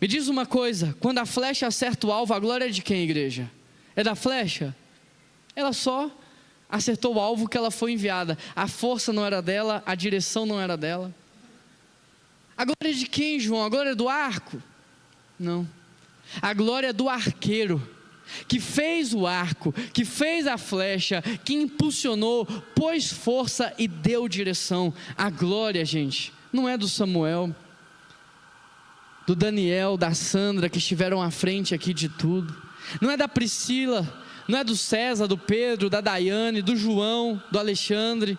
Me diz uma coisa, quando a flecha acerta o alvo, a glória é de quem, igreja? É da flecha? Ela só acertou o alvo que ela foi enviada. A força não era dela, a direção não era dela. A glória é de quem, João? A glória é do arco? Não. A glória é do arqueiro, que fez o arco, que fez a flecha, que impulsionou, pôs força e deu direção. A glória, gente, não é do Samuel, do Daniel, da Sandra, que estiveram à frente aqui de tudo. Não é da Priscila, não é do César, do Pedro, da Daiane, do João, do Alexandre.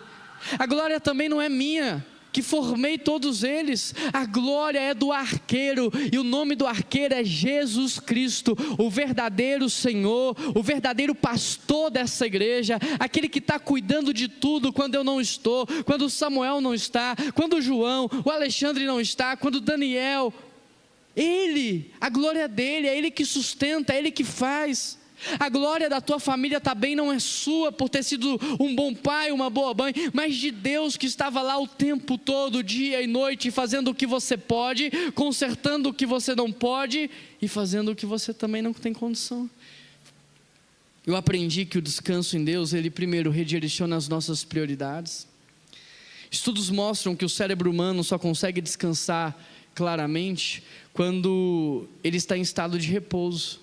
A glória também não é minha, que formei todos eles. A glória é do arqueiro, e o nome do arqueiro é Jesus Cristo, o verdadeiro Senhor, o verdadeiro pastor dessa igreja, aquele que está cuidando de tudo quando eu não estou, quando o Samuel não está, quando o João, o Alexandre não está, quando o Daniel. Ele, a glória dele, é ele que sustenta, é ele que faz. A glória da tua família também não é sua por ter sido um bom pai, uma boa mãe, mas de Deus que estava lá o tempo todo, dia e noite, fazendo o que você pode, consertando o que você não pode e fazendo o que você também não tem condição. Eu aprendi que o descanso em Deus, ele primeiro redireciona as nossas prioridades. Estudos mostram que o cérebro humano só consegue descansar claramente quando ele está em estado de repouso.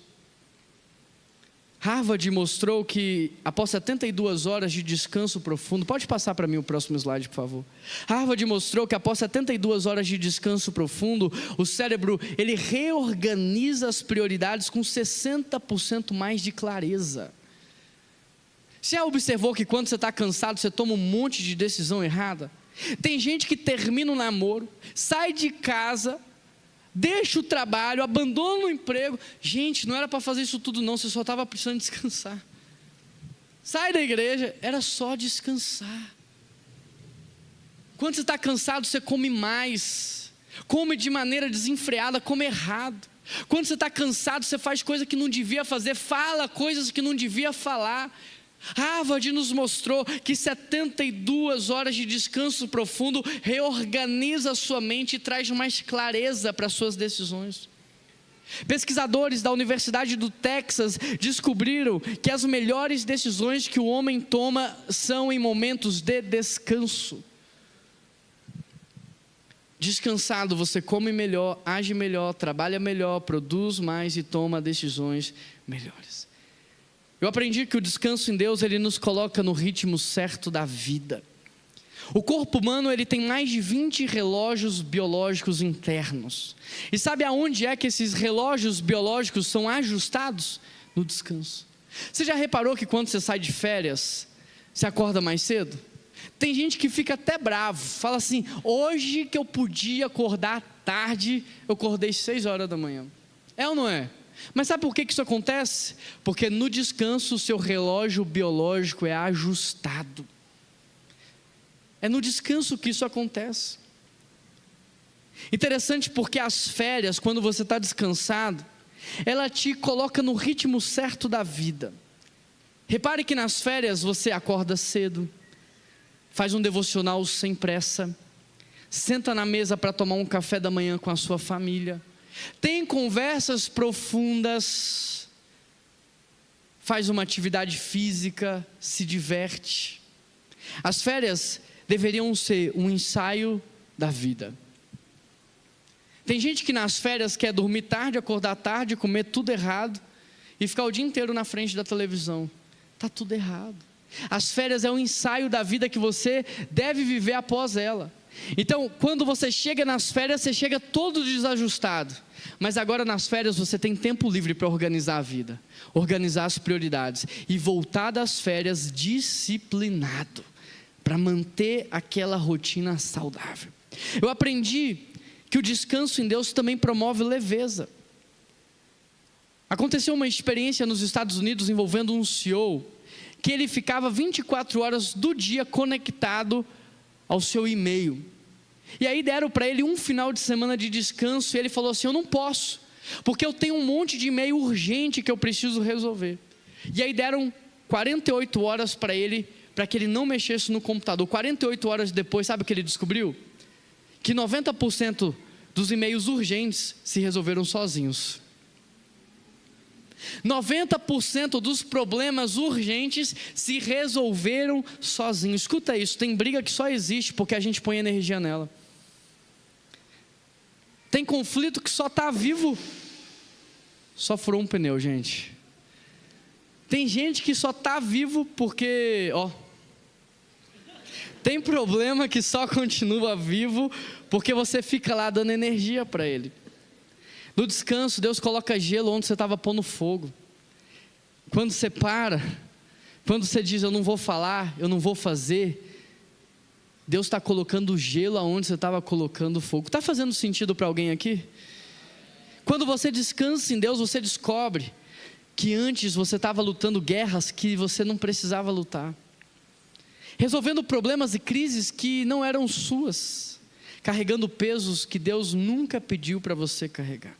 Harvard mostrou que após 72 horas de descanso profundo, pode passar para mim o próximo slide, por favor. Harvard mostrou que após 72 horas de descanso profundo, o cérebro, ele reorganiza as prioridades com 60% mais de clareza. Você já observou que quando você está cansado, você toma um monte de decisão errada? Tem gente que termina o namoro, sai de casa, deixa o trabalho, abandona o emprego. Gente, não era para fazer isso tudo não, você só estava precisando descansar. Sai da igreja, era só descansar. Quando você está cansado, você come mais. come de maneira desenfreada, come errado. Quando você está cansado, você faz coisa que não devia fazer, fala coisas que não devia falar. Harvard nos mostrou que 72 horas de descanso profundo reorganiza a sua mente e traz mais clareza para as suas decisões. Pesquisadores da Universidade do Texas descobriram que as melhores decisões que o homem toma são em momentos de descanso. Descansado, você come melhor, age melhor, trabalha melhor, produz mais e toma decisões melhores. Eu aprendi que o descanso em Deus, ele nos coloca no ritmo certo da vida. O corpo humano, ele tem mais de 20 relógios biológicos internos. E sabe aonde é que esses relógios biológicos são ajustados? No descanso. Você já reparou que quando você sai de férias, você acorda mais cedo? Tem gente que fica até bravo, fala assim: hoje que eu podia acordar tarde, eu acordei 6 horas da manhã. É ou não é? Mas sabe por que isso acontece? Porque no descanso o seu relógio biológico é ajustado. É no descanso que isso acontece. Interessante porque as férias, quando você está descansado, ela te coloca no ritmo certo da vida. Repare que nas férias você acorda cedo, faz um devocional sem pressa, senta na mesa para tomar um café da manhã com a sua família, tem conversas profundas, faz uma atividade física, se diverte. As férias deveriam ser um ensaio da vida. Tem gente que nas férias quer dormir tarde, acordar tarde, comer tudo errado e ficar o dia inteiro na frente da televisão. Está tudo errado. As férias é um ensaio da vida que você deve viver após ela. Então, quando você chega nas férias, você chega todo desajustado. Mas agora nas férias você tem tempo livre para organizar a vida, organizar as prioridades e voltar das férias disciplinado, para manter aquela rotina saudável. Eu aprendi que o descanso em Deus também promove leveza. Aconteceu uma experiência nos Estados Unidos envolvendo um CEO, que ele ficava 24 horas do dia conectado ao seu e-mail. E aí deram para ele um final de semana de descanso e ele falou assim: eu não posso, porque eu tenho um monte de e-mail urgente que eu preciso resolver. E aí deram 48 horas para ele, para que ele não mexesse no computador. 48 horas depois, sabe o que ele descobriu? Que 90% dos e-mails urgentes se resolveram sozinhos. 90% dos problemas urgentes se resolveram sozinhos. Escuta isso, tem briga que só existe porque a gente põe energia nela. Tem conflito que só está vivo, só furou um pneu, gente. Tem gente que só está vivo porque, tem problema que só continua vivo porque você fica lá dando energia para ele. No descanso, Deus coloca gelo onde você estava pondo fogo. Quando você para, quando você diz: eu não vou falar, eu não vou fazer, Deus está colocando gelo aonde você estava colocando fogo. Está fazendo sentido para alguém aqui? Quando você descansa em Deus, você descobre que antes você estava lutando guerras que você não precisava lutar, resolvendo problemas e crises que não eram suas, carregando pesos que Deus nunca pediu para você carregar.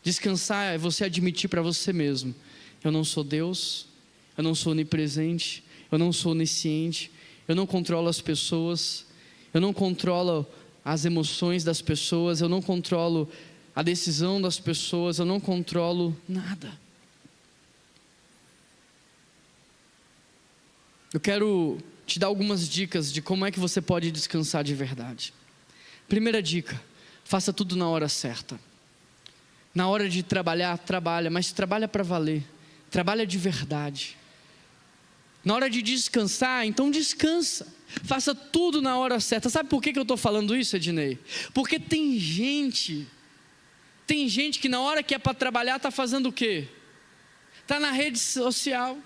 Descansar é você admitir para você mesmo: eu não sou Deus, eu não sou onipresente, eu não sou onisciente, eu não controlo as pessoas, eu não controlo as emoções das pessoas, eu não controlo a decisão das pessoas, eu não controlo nada. Eu quero te dar algumas dicas de como é que você pode descansar de verdade. Primeira dica: faça tudo na hora certa. Na hora de trabalhar, trabalha, mas trabalha para valer, trabalha de verdade. Na hora de descansar, então descansa, faça tudo na hora certa. Sabe por que eu estou falando isso, Ednei? Porque tem gente que na hora que é para trabalhar está fazendo o quê? Está na rede social,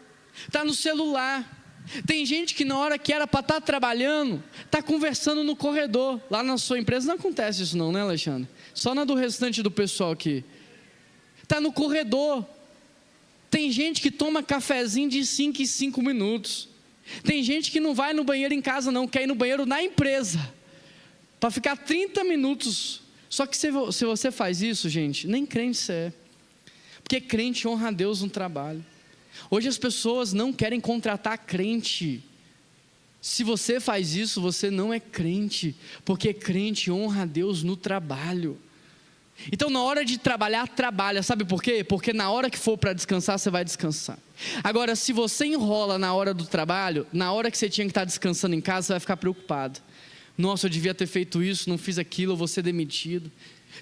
está no celular. Tem gente que na hora que era para estar trabalhando, está conversando no corredor. Lá na sua empresa não acontece isso não, né, Alexandre? Só na do restante do pessoal aqui. Está no corredor. Tem gente que toma cafezinho de 5 em 5 minutos. Tem gente que não vai no banheiro em casa não, quer ir no banheiro na empresa, para ficar 30 minutos Só que se você faz isso, gente, nem crente você é. Porque crente honra a Deus no trabalho. Hoje as pessoas não querem contratar crente. Se você faz isso, você não é crente, porque crente honra a Deus no trabalho. Então na hora de trabalhar, trabalha, sabe por quê? Porque na hora que for para descansar, você vai descansar. Agora, se você enrola na hora do trabalho, na hora que você tinha que estar descansando em casa, você vai ficar preocupado. Nossa, eu devia ter feito isso, não fiz aquilo, eu vou ser demitido.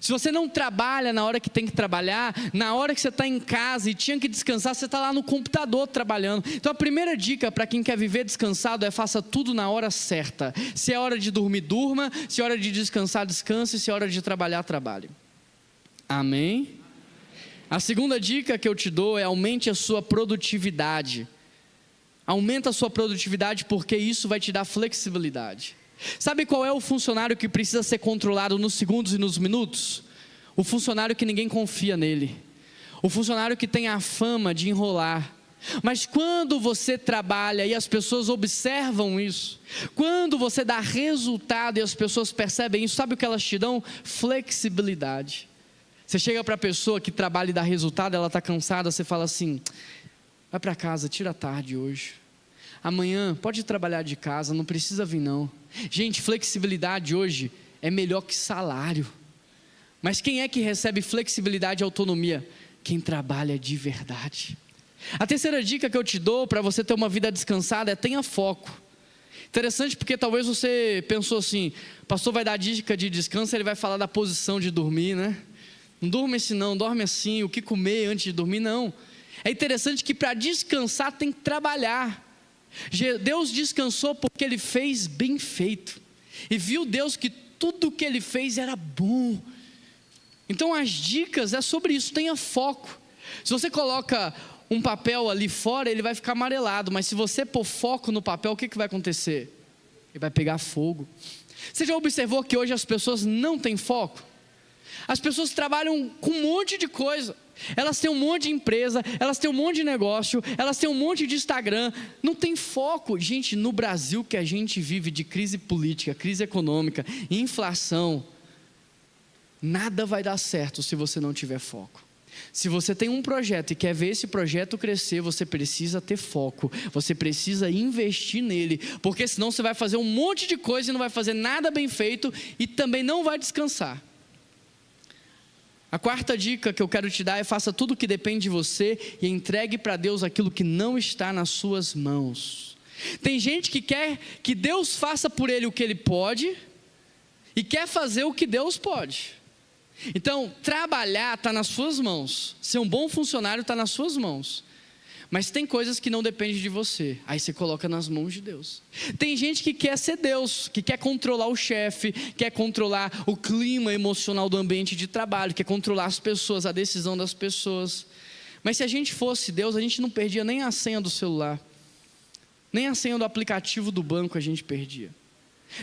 Se você não trabalha na hora que tem que trabalhar, na hora que você está em casa e tinha que descansar, você está lá no computador trabalhando. Então a primeira dica para quem quer viver descansado é: faça tudo na hora certa. Se é hora de dormir, durma. Se é hora de descansar, descanse. Se é hora de trabalhar, trabalhe. Amém? A segunda dica que eu te dou é: aumente a sua produtividade. Aumenta a sua produtividade, porque isso vai te dar flexibilidade. Sabe qual é o funcionário que precisa ser controlado nos segundos e nos minutos? O funcionário que ninguém confia nele. O funcionário que tem a fama de enrolar. Mas quando você trabalha e as pessoas observam isso, quando você dá resultado e as pessoas percebem isso, sabe o que elas te dão? Flexibilidade. Você chega para a pessoa que trabalha e dá resultado, ela está cansada, você fala assim: vai para casa, tira a tarde hoje. Amanhã pode trabalhar de casa, não precisa vir não. Gente, flexibilidade hoje é melhor que salário. Mas quem é que recebe flexibilidade e autonomia? Quem trabalha de verdade. A terceira dica que eu te dou para você ter uma vida descansada é: tenha foco. Interessante, porque talvez você pensou assim: o pastor vai dar dica de descanso, ele vai falar da posição de dormir, né? Não durma assim não, dorme assim, o que comer antes de dormir, não. É interessante que para descansar tem que trabalhar. Deus descansou porque Ele fez bem feito, e viu Deus que tudo que Ele fez era bom. Então as dicas é sobre isso: tenha foco. Se você coloca um papel ali fora, ele vai ficar amarelado, mas se você pôr foco no papel, o que vai acontecer? Ele vai pegar fogo. Você já observou que hoje as pessoas não têm foco? As pessoas trabalham com um monte de coisa, elas têm um monte de empresa, elas têm um monte de negócio, elas têm um monte de Instagram, não tem foco. Gente, no Brasil que a gente vive de crise política, crise econômica, inflação, nada vai dar certo se você não tiver foco. Se você tem um projeto e quer ver esse projeto crescer, você precisa ter foco, você precisa investir nele, porque senão você vai fazer um monte de coisa e não vai fazer nada bem feito e também não vai descansar. A quarta dica que eu quero te dar é: faça tudo o que depende de você e entregue para Deus aquilo que não está nas suas mãos. Tem gente que quer que Deus faça por ele o que ele pode e quer fazer o que Deus pode. Então, trabalhar está nas suas mãos, ser um bom funcionário está nas suas mãos. Mas tem coisas que não dependem de você, aí você coloca nas mãos de Deus. Tem gente que quer ser Deus, que quer controlar o chefe, quer controlar o clima emocional do ambiente de trabalho, quer controlar as pessoas, a decisão das pessoas. Mas se a gente fosse Deus, a gente não perdia nem a senha do celular, nem a senha do aplicativo do banco a gente perdia.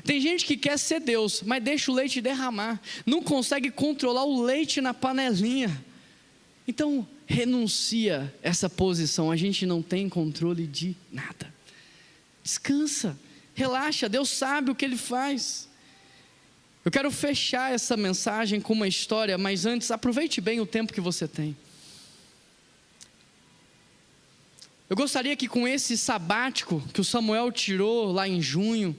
Tem gente que quer ser Deus, mas deixa o leite derramar, não consegue controlar o leite na panelinha. Então, renuncia essa posição, a gente não tem controle de nada. Descansa, relaxa, Deus sabe o que Ele faz. Eu quero fechar essa mensagem com uma história, mas antes, aproveite bem o tempo que você tem. Eu gostaria que com esse sabático que o Samuel tirou lá em junho,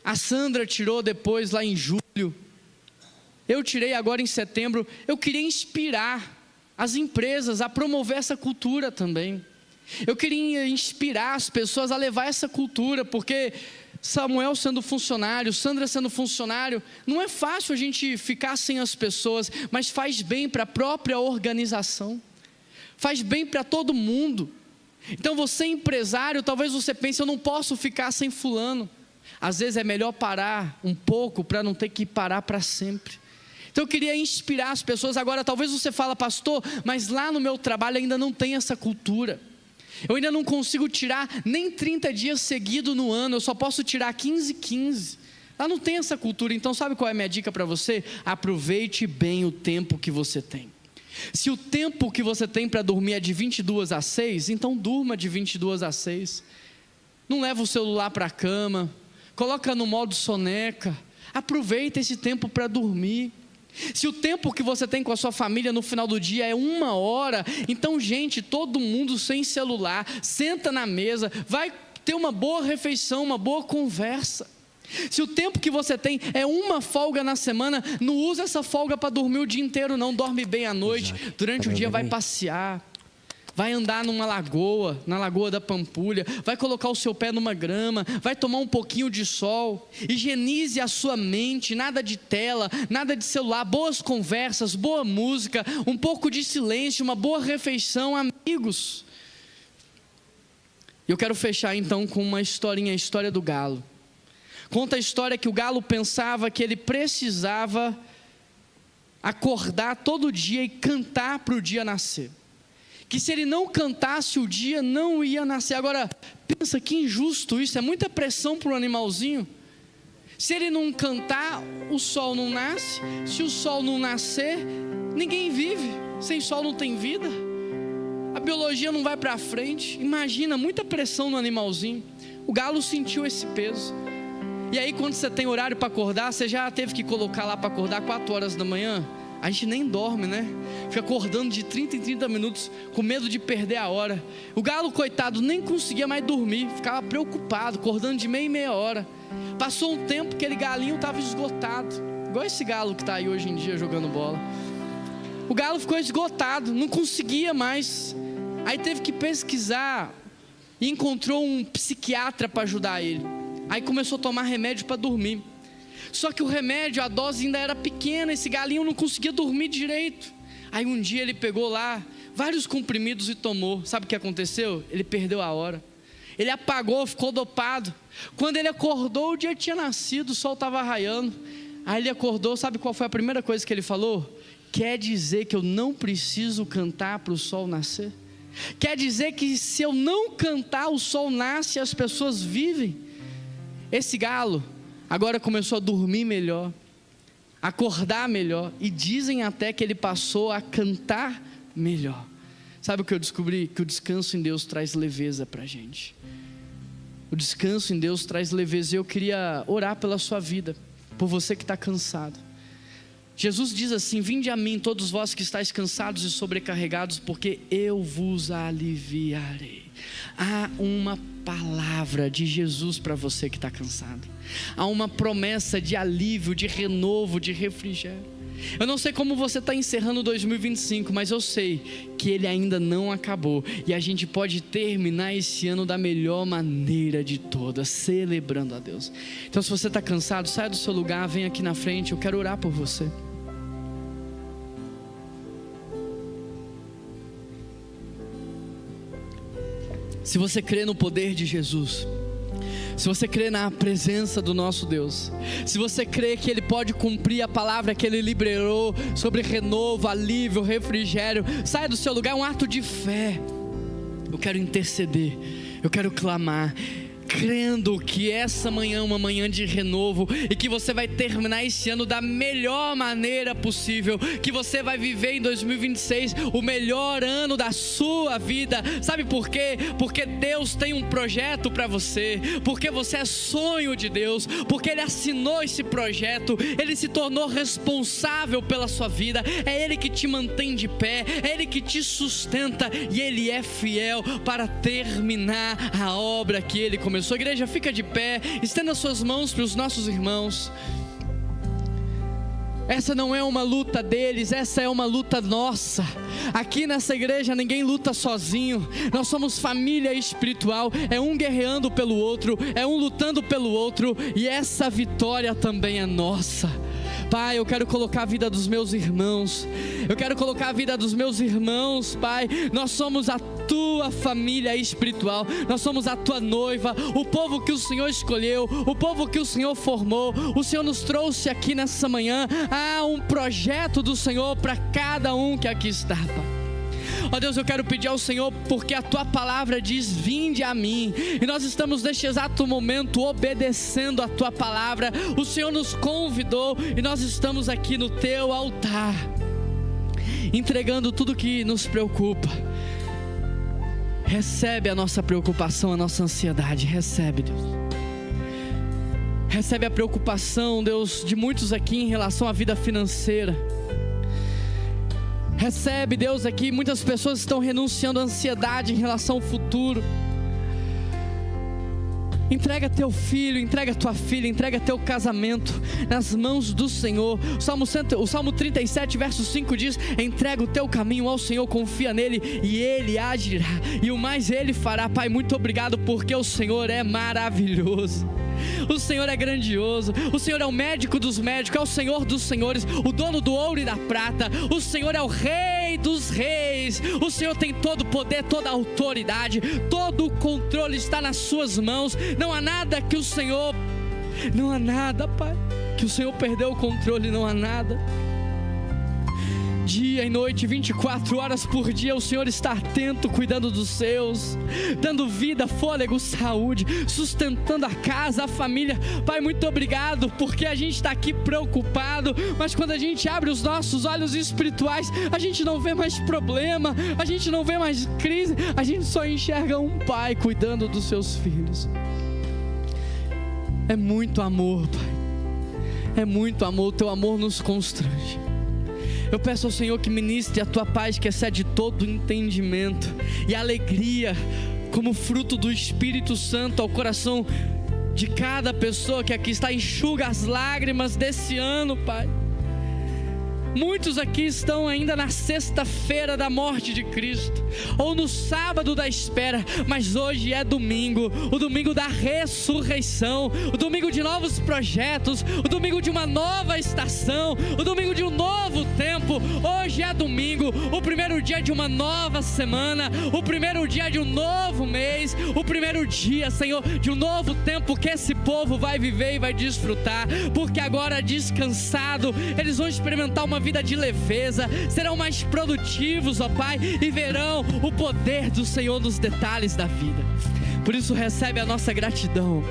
a Sandra tirou depois lá em julho, eu tirei agora em setembro, eu queria inspirar as empresas a promover essa cultura também. Eu queria inspirar as pessoas a levar essa cultura, porque Samuel sendo funcionário, Sandra sendo funcionário, não é fácil a gente ficar sem as pessoas, mas faz bem para a própria organização, faz bem para todo mundo. Então você empresário, talvez você pense: eu não posso ficar sem fulano. Às vezes é melhor parar um pouco para não ter que parar para sempre. Então eu queria inspirar as pessoas. Agora talvez você fale: pastor, mas lá no meu trabalho ainda não tem essa cultura. Eu ainda não consigo tirar nem 30 dias seguidos no ano, eu só posso tirar 15. Lá não tem essa cultura. Então sabe qual é a minha dica para você? Aproveite bem o tempo que você tem. Se o tempo que você tem para dormir é de 22 às 6, então durma de 22 às 6. Não leva o celular para a cama, coloca no modo soneca, Aproveita esse tempo para dormir. Se o tempo que você tem com a sua família no final do dia é 1 hora, então, gente, todo mundo sem celular, senta na mesa, vai ter uma boa refeição, uma boa conversa. Se o tempo que você tem é 1 folga na semana, não usa essa folga para dormir o dia inteiro não, dorme bem à noite. Exato. Durante o dia vai passear, vai andar numa lagoa, na Lagoa da Pampulha, vai colocar o seu pé numa grama, vai tomar um pouquinho de sol, higienize a sua mente, nada de tela, nada de celular, boas conversas, boa música, um pouco de silêncio, uma boa refeição, amigos. Eu quero fechar então com uma historinha, a história do galo. Conta a história que o galo pensava que ele precisava acordar todo dia e cantar para o dia nascer. Que se ele não cantasse, o dia não ia nascer. Agora, pensa que injusto isso, é muita pressão para o animalzinho. Se ele não cantar, o sol não nasce. Se o sol não nascer, ninguém vive. Sem sol não tem vida. A biologia não vai para frente. Imagina, muita pressão no animalzinho. O galo sentiu esse peso. E aí quando você tem horário para acordar, você já teve que colocar lá para acordar 4 horas da manhã? A gente nem dorme, né? Fica acordando de 30 em 30 minutos, com medo de perder a hora. O galo, coitado, nem conseguia mais dormir, ficava preocupado, acordando de meia em meia hora. Passou um tempo, aquele galinho estava esgotado, igual esse galo que está aí hoje em dia jogando bola. O galo ficou esgotado, não conseguia mais. Aí teve que pesquisar e encontrou um psiquiatra para ajudar ele. Aí começou a tomar remédio para dormir. Só que o remédio, a dose ainda era pequena, esse galinho não conseguia dormir direito. Aí um dia ele pegou lá vários comprimidos e tomou. Sabe o que aconteceu? Ele perdeu a hora. Ele apagou, ficou dopado. Quando ele acordou, o dia tinha nascido, o sol estava raiando. Aí ele acordou, sabe qual foi a primeira coisa que ele falou? Quer dizer que eu não preciso cantar para o sol nascer? Quer dizer que se eu não cantar, o sol nasce e as pessoas vivem? Esse galo agora começou a dormir melhor, acordar melhor, e dizem até que ele passou a cantar melhor. Sabe o que eu descobri? Que o descanso em Deus traz leveza para a gente. O descanso em Deus traz leveza. Eu queria orar pela sua vida, por você que está cansado. Jesus diz assim: vinde a mim todos vós que estáis cansados e sobrecarregados, porque eu vos aliviarei. Há uma palavra de Jesus para você que está cansado. Há uma promessa de alívio, de renovo, de refrigério. Eu não sei como você está encerrando 2025, mas eu sei que ele ainda não acabou. E a gente pode terminar esse ano da melhor maneira de todas, celebrando a Deus. Então, se você está cansado, saia do seu lugar, vem aqui na frente, eu quero orar por você. Se você crê no poder de Jesus, se você crê na presença do nosso Deus, se você crê que Ele pode cumprir a palavra que Ele liberou sobre renovo, alívio, refrigério, saia do seu lugar, é um ato de fé. Eu quero interceder, eu quero clamar, crendo que essa manhã é uma manhã de renovo e que você vai terminar esse ano da melhor maneira possível, que você vai viver em 2026 o melhor ano da sua vida. Sabe por quê? Porque Deus tem um projeto para você, porque você é sonho de Deus, porque Ele assinou esse projeto, Ele se tornou responsável pela sua vida, é Ele que te mantém de pé, é Ele que te sustenta e Ele é fiel para terminar a obra que Ele começou. Sua igreja, fica de pé, estenda suas mãos para os nossos irmãos. Essa não é uma luta deles, essa é uma luta nossa. Aqui nessa igreja ninguém luta sozinho, nós somos família espiritual, é um guerreando pelo outro, é um lutando pelo outro, e essa vitória também é nossa. Pai, eu quero colocar a vida dos meus irmãos, eu quero colocar a vida dos meus irmãos, Pai. Nós somos a tua família espiritual, nós somos a tua noiva, o povo que o Senhor escolheu, o povo que o Senhor formou. O Senhor nos trouxe aqui nessa manhã. Há um projeto do Senhor para cada um que aqui está, Pai. Ó Deus, eu quero pedir ao Senhor, porque a tua palavra diz: vinde a mim, e nós estamos neste exato momento obedecendo a tua palavra. O Senhor nos convidou e nós estamos aqui no teu altar, entregando tudo que nos preocupa. Recebe a nossa preocupação, a nossa ansiedade, recebe, Deus. Recebe a preocupação, Deus, de muitos aqui em relação à vida financeira. Recebe, Deus, aqui muitas pessoas estão renunciando à ansiedade em relação ao futuro. Entrega teu filho, entrega tua filha, entrega teu casamento nas mãos do Senhor. O Salmo 37 verso 5 diz: entrega o teu caminho ao Senhor, confia nele e ele agirá, e o mais ele fará. Pai, muito obrigado, porque o Senhor é maravilhoso, o Senhor é grandioso, o Senhor é o médico dos médicos, é o Senhor dos senhores, o dono do ouro e da prata. O Senhor é o Rei dos reis, o Senhor tem todo o poder, toda a autoridade, todo o controle está nas suas mãos. Não há nada que o Senhor, não há nada, Pai, que o Senhor perdeu o controle, não há nada. Dia e noite, 24 horas por dia, o Senhor está atento, cuidando dos seus, dando vida, fôlego, saúde, sustentando a casa, a família. Pai, muito obrigado, porque a gente está aqui preocupado, mas quando a gente abre os nossos olhos espirituais, a gente não vê mais problema, a gente não vê mais crise, a gente só enxerga um Pai cuidando dos seus filhos. É muito amor, Pai, é muito amor, o teu amor nos constrange. Eu peço ao Senhor que ministre a tua paz, que excede todo entendimento, e alegria como fruto do Espírito Santo ao coração de cada pessoa que aqui está. Enxuga as lágrimas desse ano, Pai. Muitos aqui estão ainda na sexta-feira da morte de Cristo, ou no sábado da espera, mas hoje é domingo, o domingo da ressurreição, o domingo de novos projetos, o domingo de uma nova estação, o domingo de um novo tempo. Hoje é domingo, o primeiro dia de uma nova semana, o primeiro dia de um novo mês, o primeiro dia, Senhor, de um novo tempo que esse povo vai viver e vai desfrutar, porque agora descansado, eles vão experimentar uma vida de leveza, serão mais produtivos, ó Pai, e verão o poder do Senhor nos detalhes da vida. Por isso recebe a nossa gratidão.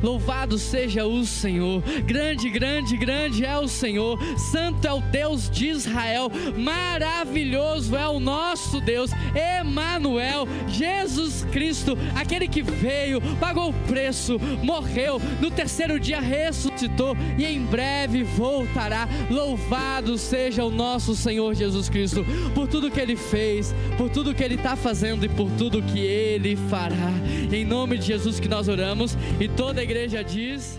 Louvado seja o Senhor, grande, grande, grande é o Senhor, santo é o Deus de Israel, maravilhoso é o nosso Deus, Emanuel, Jesus Cristo, aquele que veio, pagou o preço, morreu, no terceiro dia ressuscitou e em breve voltará. Louvado seja o nosso Senhor Jesus Cristo, por tudo que Ele fez, por tudo que Ele está fazendo e por tudo que Ele fará. Em nome de Jesus que nós oramos, e toda a igreja diz...